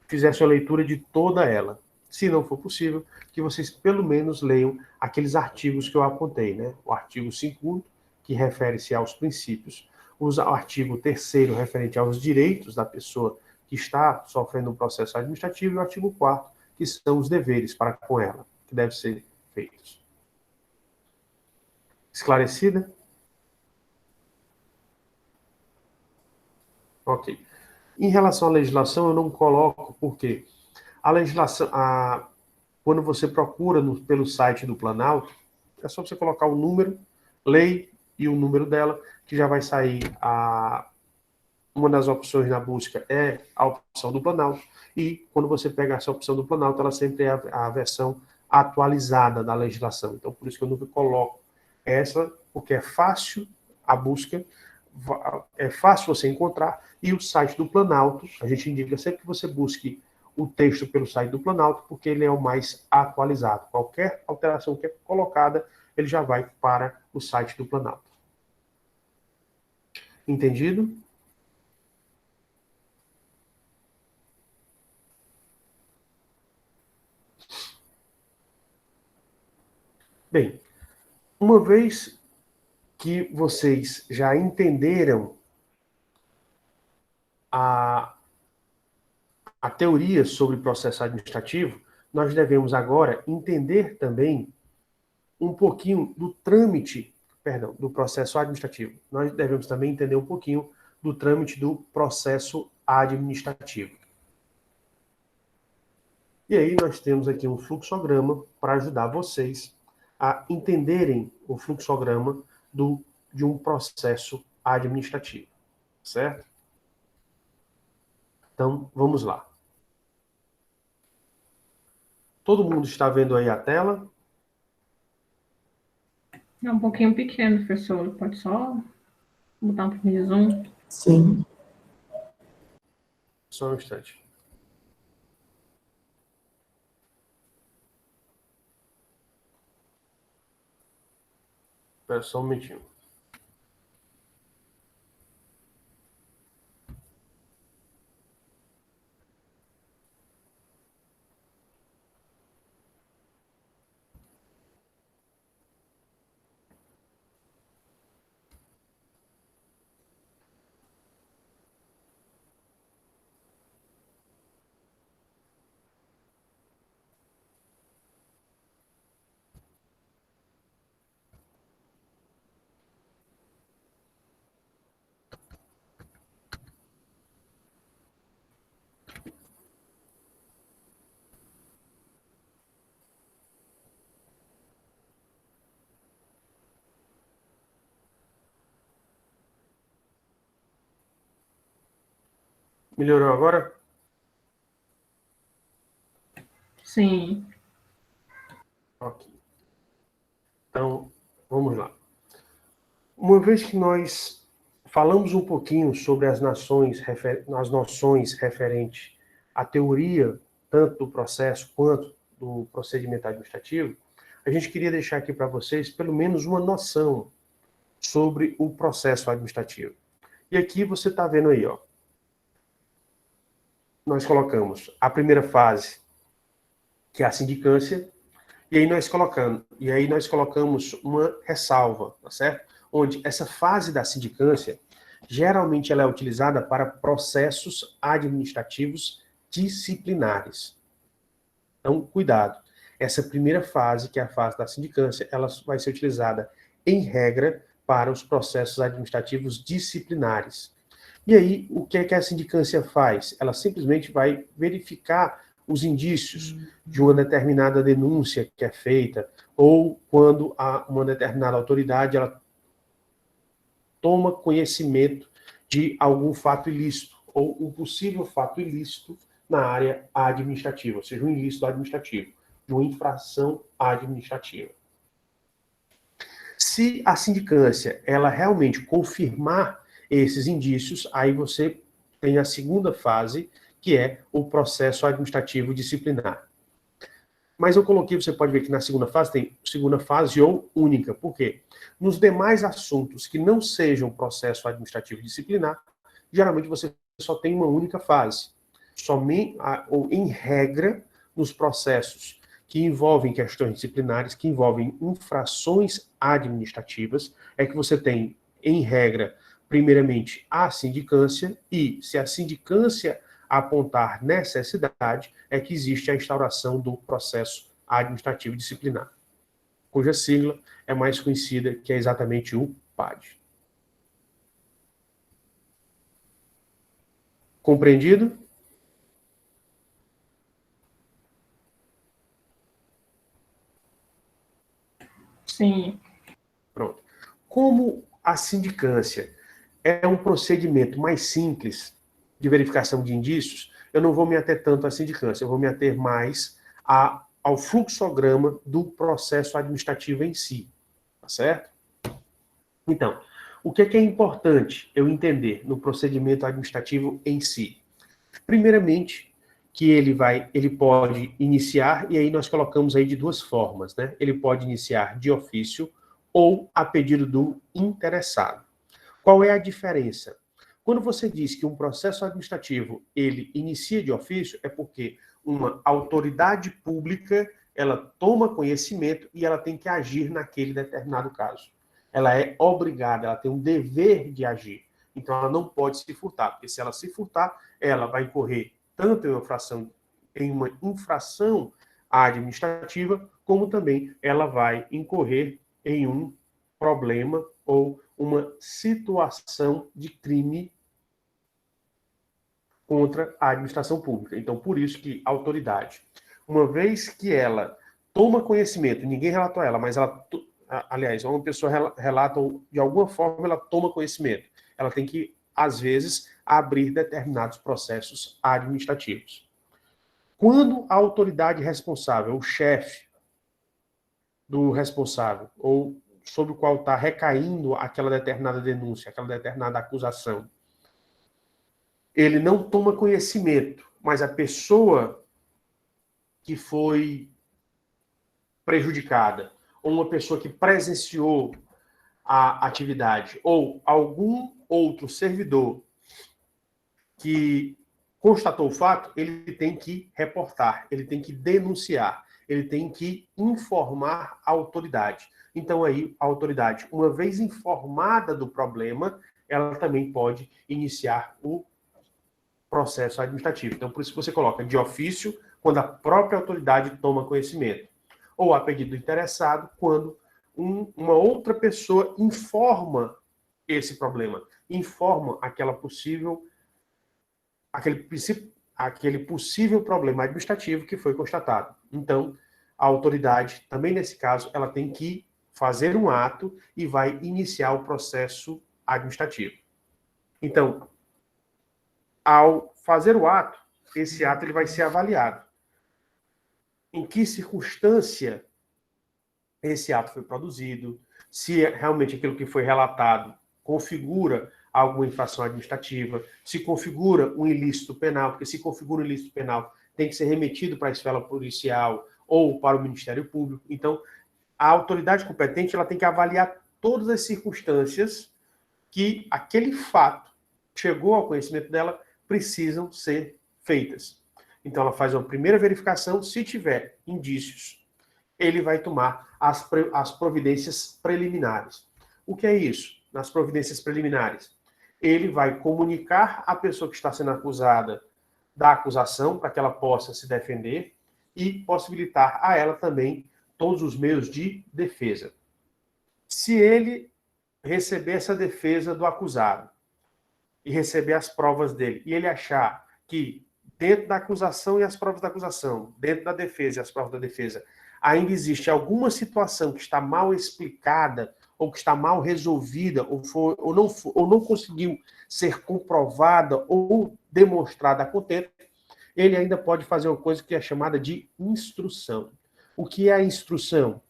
fizessem a leitura de toda ela. Se não for possível, que vocês pelo menos leiam aqueles artigos que eu apontei, né? O artigo 2º, que refere-se aos princípios, o artigo 3º, referente aos direitos da pessoa que está sofrendo um processo administrativo, e o artigo 4º, que são os deveres para com ela, que devem ser feitos. Esclarecida? Ok. Em relação à legislação, eu não coloco, porque a legislação, quando você procura pelo site do Planalto, é só você colocar o número, lei e o número dela, que já vai sair uma das opções na busca é a opção do Planalto, e quando você pega essa opção do Planalto, ela sempre é a versão atualizada da legislação. Então, por isso que eu nunca coloco essa, porque é fácil a busca, é fácil você encontrar, e o site do Planalto, a gente indica sempre que você busque o texto pelo site do Planalto, porque ele é o mais atualizado. Qualquer alteração que é colocada, ele já vai para o site do Planalto. Entendido? Bem, uma vez que vocês já entenderam a, a teoria sobre processo administrativo, nós devemos agora entender também um pouquinho do trâmite, perdão, do processo administrativo. Nós devemos também entender um pouquinho do trâmite do processo administrativo. E aí nós temos aqui um fluxograma para ajudar vocês a entenderem o fluxograma de um processo administrativo, certo? Então, vamos lá. Todo mundo está vendo aí a tela? É um pouquinho pequeno, professor. Pode só botar um pouquinho de zoom? Sim. Só um instante. Espera só um minutinho. Melhorou agora? Sim. Ok. Então, vamos lá. Uma vez que nós falamos um pouquinho sobre as noções referentes à teoria, tanto do processo quanto do procedimento administrativo, a gente queria deixar aqui para vocês pelo menos uma noção sobre o processo administrativo. E aqui você está vendo aí, ó. Nós colocamos a primeira fase, que é a sindicância, e aí nós colocamos uma ressalva, tá certo? Onde essa fase da sindicância, geralmente ela é utilizada para processos administrativos disciplinares. Então, cuidado. Essa primeira fase, que é a fase da sindicância, ela vai ser utilizada, em regra, para os processos administrativos disciplinares. E aí, o que é que a sindicância faz? Ela simplesmente vai verificar os indícios de uma determinada denúncia que é feita, ou quando uma determinada autoridade ela toma conhecimento de algum fato ilícito, ou um possível fato ilícito na área administrativa, ou seja, um ilícito administrativo, de uma infração administrativa. Se a sindicância ela realmente confirmar esses indícios, aí você tem a segunda fase, que é o processo administrativo disciplinar. Mas eu coloquei, você pode ver que na segunda fase tem segunda fase ou única. Por quê? Nos demais assuntos que não sejam processo administrativo disciplinar, geralmente você só tem uma única fase. Somente, ou em regra, nos processos que envolvem questões disciplinares, que envolvem infrações administrativas, é que você tem, em regra, primeiramente, a sindicância, e se a sindicância apontar necessidade, é que existe a instauração do processo administrativo disciplinar, cuja sigla é mais conhecida, que é exatamente o PAD. Compreendido? Sim. Pronto. Como a sindicância é um procedimento mais simples de verificação de indícios, eu não vou me ater tanto à sindicância, eu vou me ater mais ao fluxograma do processo administrativo em si. Tá certo? Então, o que é importante eu entender no procedimento administrativo em si? Primeiramente, que ele pode iniciar, e aí nós colocamos aí de duas formas, né? Ele pode iniciar de ofício ou a pedido do interessado. Qual é a diferença? Quando você diz que um processo administrativo ele inicia de ofício, é porque uma autoridade pública ela toma conhecimento e ela tem que agir naquele determinado caso. Ela é obrigada, ela tem um dever de agir. Então ela não pode se furtar, porque se ela se furtar, ela vai incorrer tanto em uma infração administrativa, como também ela vai incorrer em um problema ou uma situação de crime contra a administração pública. Então, por isso que a autoridade, uma vez que ela toma conhecimento, ninguém relatou a ela, mas ela, aliás, uma pessoa relata ou de alguma forma ela toma conhecimento. Ela tem que, às vezes, abrir determinados processos administrativos. Quando a autoridade responsável, o chefe do responsável, ou sobre o qual está recaindo aquela determinada denúncia, aquela determinada acusação, ele não toma conhecimento, mas a pessoa que foi prejudicada, ou uma pessoa que presenciou a atividade, ou algum outro servidor que constatou o fato, ele tem que reportar, ele tem que denunciar, ele tem que informar a autoridade. Então aí a autoridade, uma vez informada do problema, ela também pode iniciar o processo administrativo. Então por isso que você coloca de ofício, quando a própria autoridade toma conhecimento, ou a pedido do interessado, quando uma outra pessoa informa esse problema, informa aquele possível problema administrativo que foi constatado. Então, a autoridade, também nesse caso, ela tem que fazer um ato e vai iniciar o processo administrativo. Então, ao fazer o ato, esse ato ele vai ser avaliado. Em que circunstância esse ato foi produzido, se realmente aquilo que foi relatado configura alguma infração administrativa, se configura um ilícito penal, porque se configura um ilícito penal, tem que ser remetido para a esfera policial ou para o Ministério Público. Então, a autoridade competente ela tem que avaliar todas as circunstâncias que aquele fato chegou ao conhecimento dela precisam ser feitas. Então, ela faz uma primeira verificação, se tiver indícios, ele vai tomar as providências preliminares. O que é isso? Nas providências preliminares, ele vai comunicar à pessoa que está sendo acusada da acusação, para que ela possa se defender, e possibilitar a ela também todos os meios de defesa. Se ele receber essa defesa do acusado, e receber as provas dele, e ele achar que dentro da acusação e as provas da acusação, dentro da defesa e as provas da defesa, ainda existe alguma situação que está mal explicada, ou que está mal resolvida, ou não conseguiu ser comprovada ou demonstrada a contento, ele ainda pode fazer uma coisa que é chamada de instrução. O que é a instrução?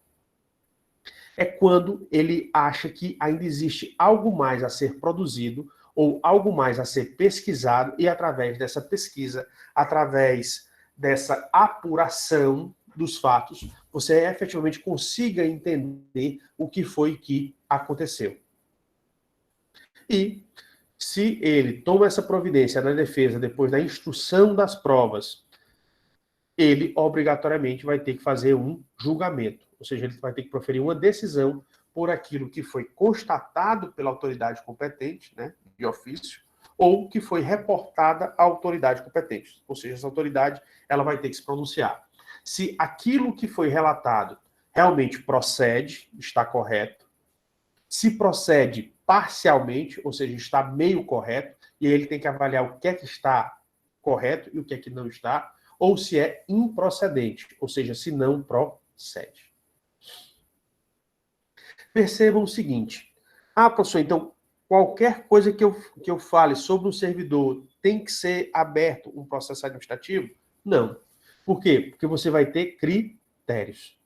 É quando ele acha que ainda existe algo mais a ser produzido, ou algo mais a ser pesquisado, e através dessa pesquisa, através dessa apuração dos fatos, você efetivamente consiga entender o que foi que aconteceu. E se ele toma essa providência na defesa depois da instrução das provas, ele obrigatoriamente vai ter que fazer um julgamento, ou seja, ele vai ter que proferir uma decisão por aquilo que foi constatado pela autoridade competente, né, de ofício, ou que foi reportada à autoridade competente. Ou seja, essa autoridade ela vai ter que se pronunciar. Se aquilo que foi relatado realmente procede, está correto, se procede parcialmente, ou seja, está meio correto, e aí ele tem que avaliar o que é que está correto e o que é que não está, ou se é improcedente, ou seja, se não procede. Percebam o seguinte, professor, então, qualquer coisa que eu fale sobre um servidor tem que ser aberto um processo administrativo? Não. Por quê? Porque você vai ter critérios.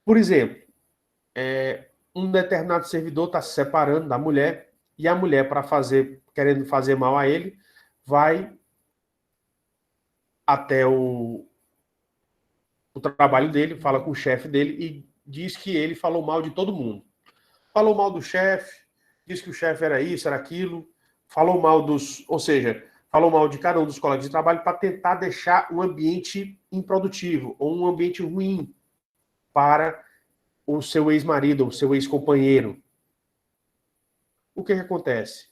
Por exemplo, um determinado servidor está se separando da mulher, e a mulher, querendo fazer mal a ele, vai até o trabalho dele, fala com o chefe dele e diz que ele falou mal de todo mundo. Falou mal do chefe, disse que o chefe era isso, era aquilo, falou mal ou seja, falou mal de cada um dos colegas de trabalho para tentar deixar um ambiente improdutivo ou um ambiente ruim para o seu ex-marido ou o seu ex-companheiro. O que acontece?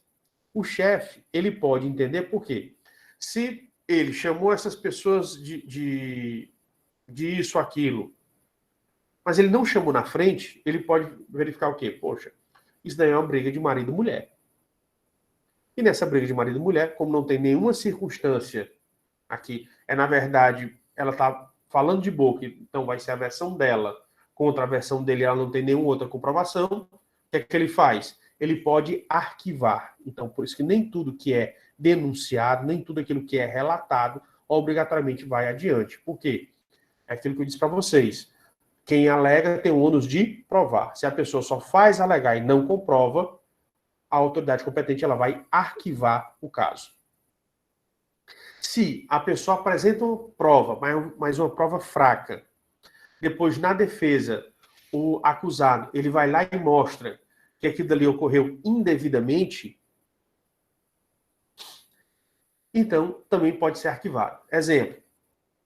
O chefe, ele pode entender por quê. Se ele chamou essas pessoas de isso, aquilo, mas ele não chamou na frente, ele pode verificar o quê? Poxa, isso daí é uma briga de marido e mulher. E nessa briga de marido e mulher, como não tem nenhuma circunstância aqui, na verdade, ela está falando de boca, então vai ser a versão dela contra a versão dele, ela não tem nenhuma outra comprovação, o que é que ele faz? Ele pode arquivar. Então, por isso que nem tudo que é denunciado, nem tudo aquilo que é relatado, obrigatoriamente vai adiante. Por quê? É aquilo que eu disse para vocês. Quem alega tem o ônus de provar. Se a pessoa só faz alegar e não comprova, a autoridade competente ela vai arquivar o caso. Se a pessoa apresenta uma prova, mas uma prova fraca, depois na defesa, o acusado ele vai lá e mostra que aquilo dali ocorreu indevidamente, então também pode ser arquivado. Exemplo,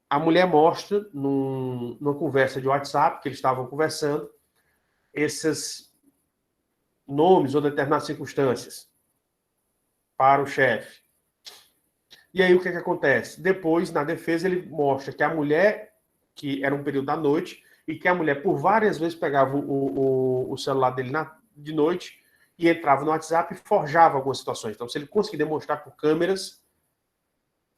a mulher mostra numa conversa de WhatsApp, que eles estavam conversando, esses nomes ou determinadas circunstâncias para o chefe. E aí o que acontece? Depois, na defesa, ele mostra que a mulher, que era um período da noite, e que a mulher por várias vezes pegava o celular dele de noite e entrava no WhatsApp e forjava algumas situações. Então, se ele conseguir demonstrar por câmeras,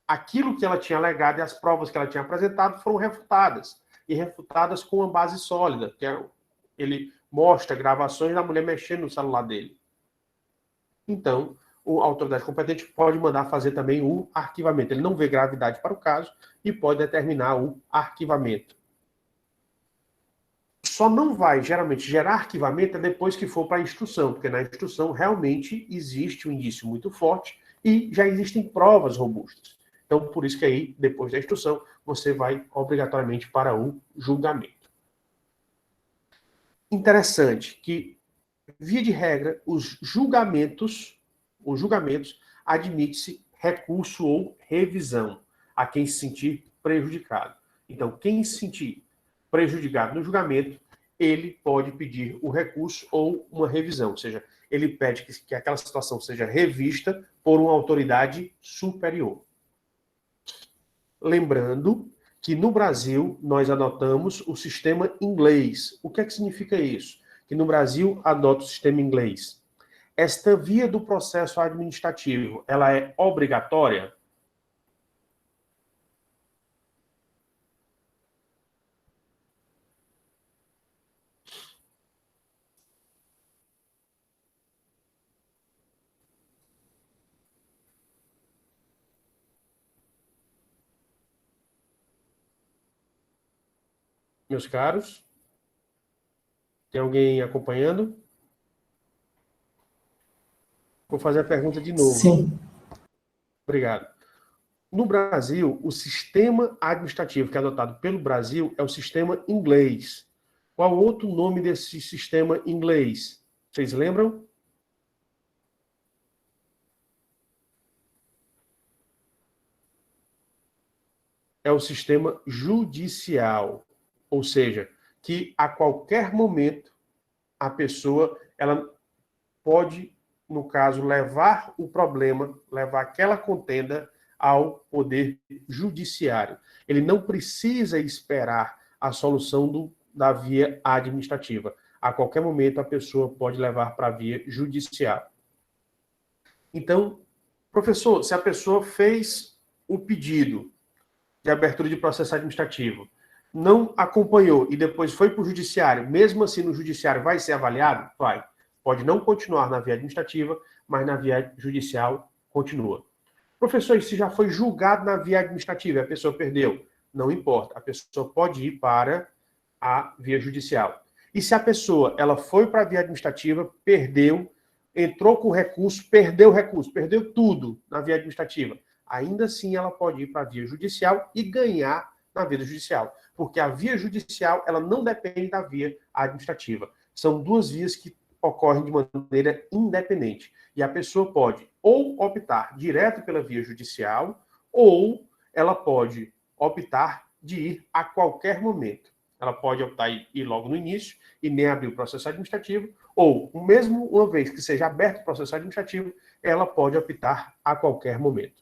aquilo que ela tinha alegado e as provas que ela tinha apresentado foram refutadas. E refutadas com uma base sólida, que ele mostra gravações da mulher mexendo no celular dele. Então, a autoridade competente pode mandar fazer também o arquivamento. Ele não vê gravidade para o caso e pode determinar o arquivamento. Só não vai, geralmente, gerar arquivamento depois que for para a instrução, porque na instrução realmente existe um indício muito forte e já existem provas robustas. Então, por isso que aí, depois da instrução, você vai obrigatoriamente para o julgamento. Interessante que, via de regra, os julgamentos admite-se recurso ou revisão a quem se sentir prejudicado. Então, quem se sentir prejudicado no julgamento, ele pode pedir o recurso ou uma revisão, ou seja, ele pede que aquela situação seja revista por uma autoridade superior. Lembrando que no Brasil nós adotamos o sistema inglês. O que é que significa isso? Que no Brasil adota o sistema inglês. Esta via do processo administrativo, ela é obrigatória? Meus caros, tem alguém acompanhando? Vou fazer a pergunta de novo. Sim. Obrigado. No Brasil, o sistema administrativo que é adotado pelo Brasil é o sistema inglês. Qual outro nome desse sistema inglês? Vocês lembram? É o sistema judicial. Ou seja, que a qualquer momento a pessoa ela pode, no caso, levar o problema, levar aquela contenda ao poder judiciário. Ele não precisa esperar a solução da via administrativa. A qualquer momento a pessoa pode levar para a via judicial. Então, professor, se a pessoa fez o pedido de abertura de processo administrativo, não acompanhou e depois foi para o judiciário, mesmo assim no judiciário vai ser avaliado? Vai. Pode não continuar na via administrativa, mas na via judicial continua. Professor, e se já foi julgado na via administrativa e a pessoa perdeu? Não importa, a pessoa pode ir para a via judicial. E se a pessoa ela foi para a via administrativa, perdeu, entrou com recurso, perdeu tudo na via administrativa, ainda assim ela pode ir para a via judicial e ganhar na via judicial, porque a via judicial ela não depende da via administrativa. São duas vias que ocorrem de maneira independente. E a pessoa pode ou optar direto pela via judicial, ou ela pode optar de ir a qualquer momento. Ela pode optar em ir logo no início e nem abrir o processo administrativo, ou, mesmo uma vez que seja aberto o processo administrativo, ela pode optar a qualquer momento.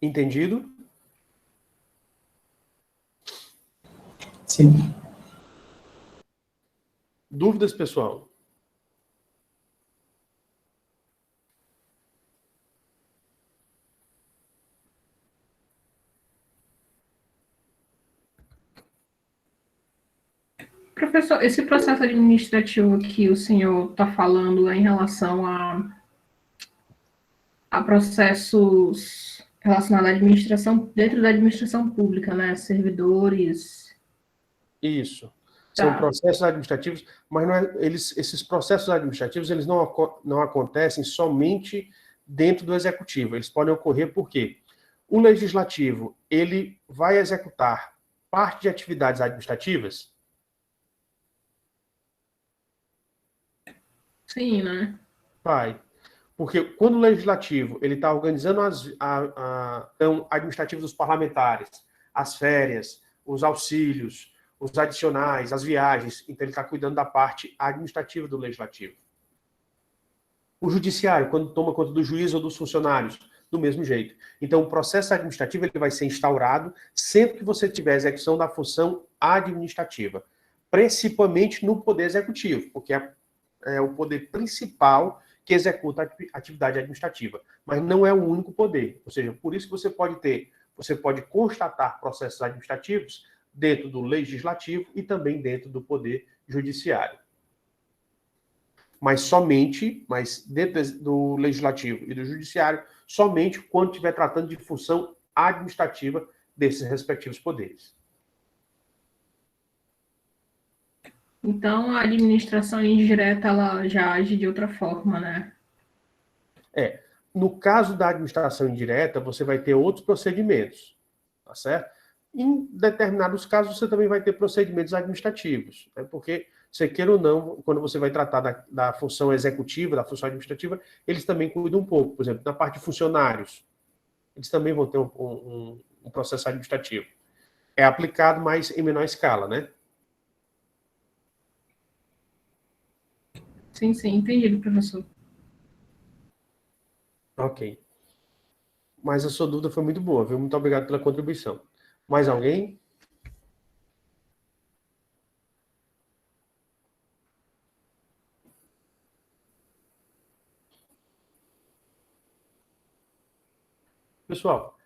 Entendido? Sim. Dúvidas, pessoal? Professor, esse processo administrativo que o senhor está falando é em relação a processos relacionados à administração, dentro da administração pública, né? Servidores. Isso. São Tá. processos administrativos, mas não é, esses processos administrativos eles não acontecem somente dentro do executivo. Eles podem ocorrer porque o legislativo ele vai executar parte de atividades administrativas. Sim, né? Vai. Porque quando o legislativo ele está organizando então, administrativo dos parlamentares, as férias, os auxílios, os adicionais, as viagens, então ele está cuidando da parte administrativa do legislativo. O judiciário, quando toma conta do juiz ou dos funcionários, do mesmo jeito. Então, o processo administrativo ele vai ser instaurado sempre que você tiver execução da função administrativa, principalmente no Poder Executivo, porque é o poder principal que executa a atividade administrativa, mas não é o único poder. Ou seja, por isso que você pode constatar processos administrativos dentro do legislativo e também dentro do poder judiciário. Mas dentro do legislativo e do judiciário, somente quando estiver tratando de função administrativa desses respectivos poderes. Então, a administração indireta, ela já age de outra forma, né? No caso da administração indireta, você vai ter outros procedimentos, tá certo? Em determinados casos, você também vai ter procedimentos administrativos, né? Porque, você queira ou não, quando você vai tratar da função executiva, da função administrativa, eles também cuidam um pouco. Por exemplo, na parte de funcionários, eles também vão ter um processo administrativo. É aplicado, mas em menor escala, né? Sim, sim, entendido, professor. Ok. Mas a sua dúvida foi muito boa, viu? Muito obrigado pela contribuição. Mais alguém? Pessoal,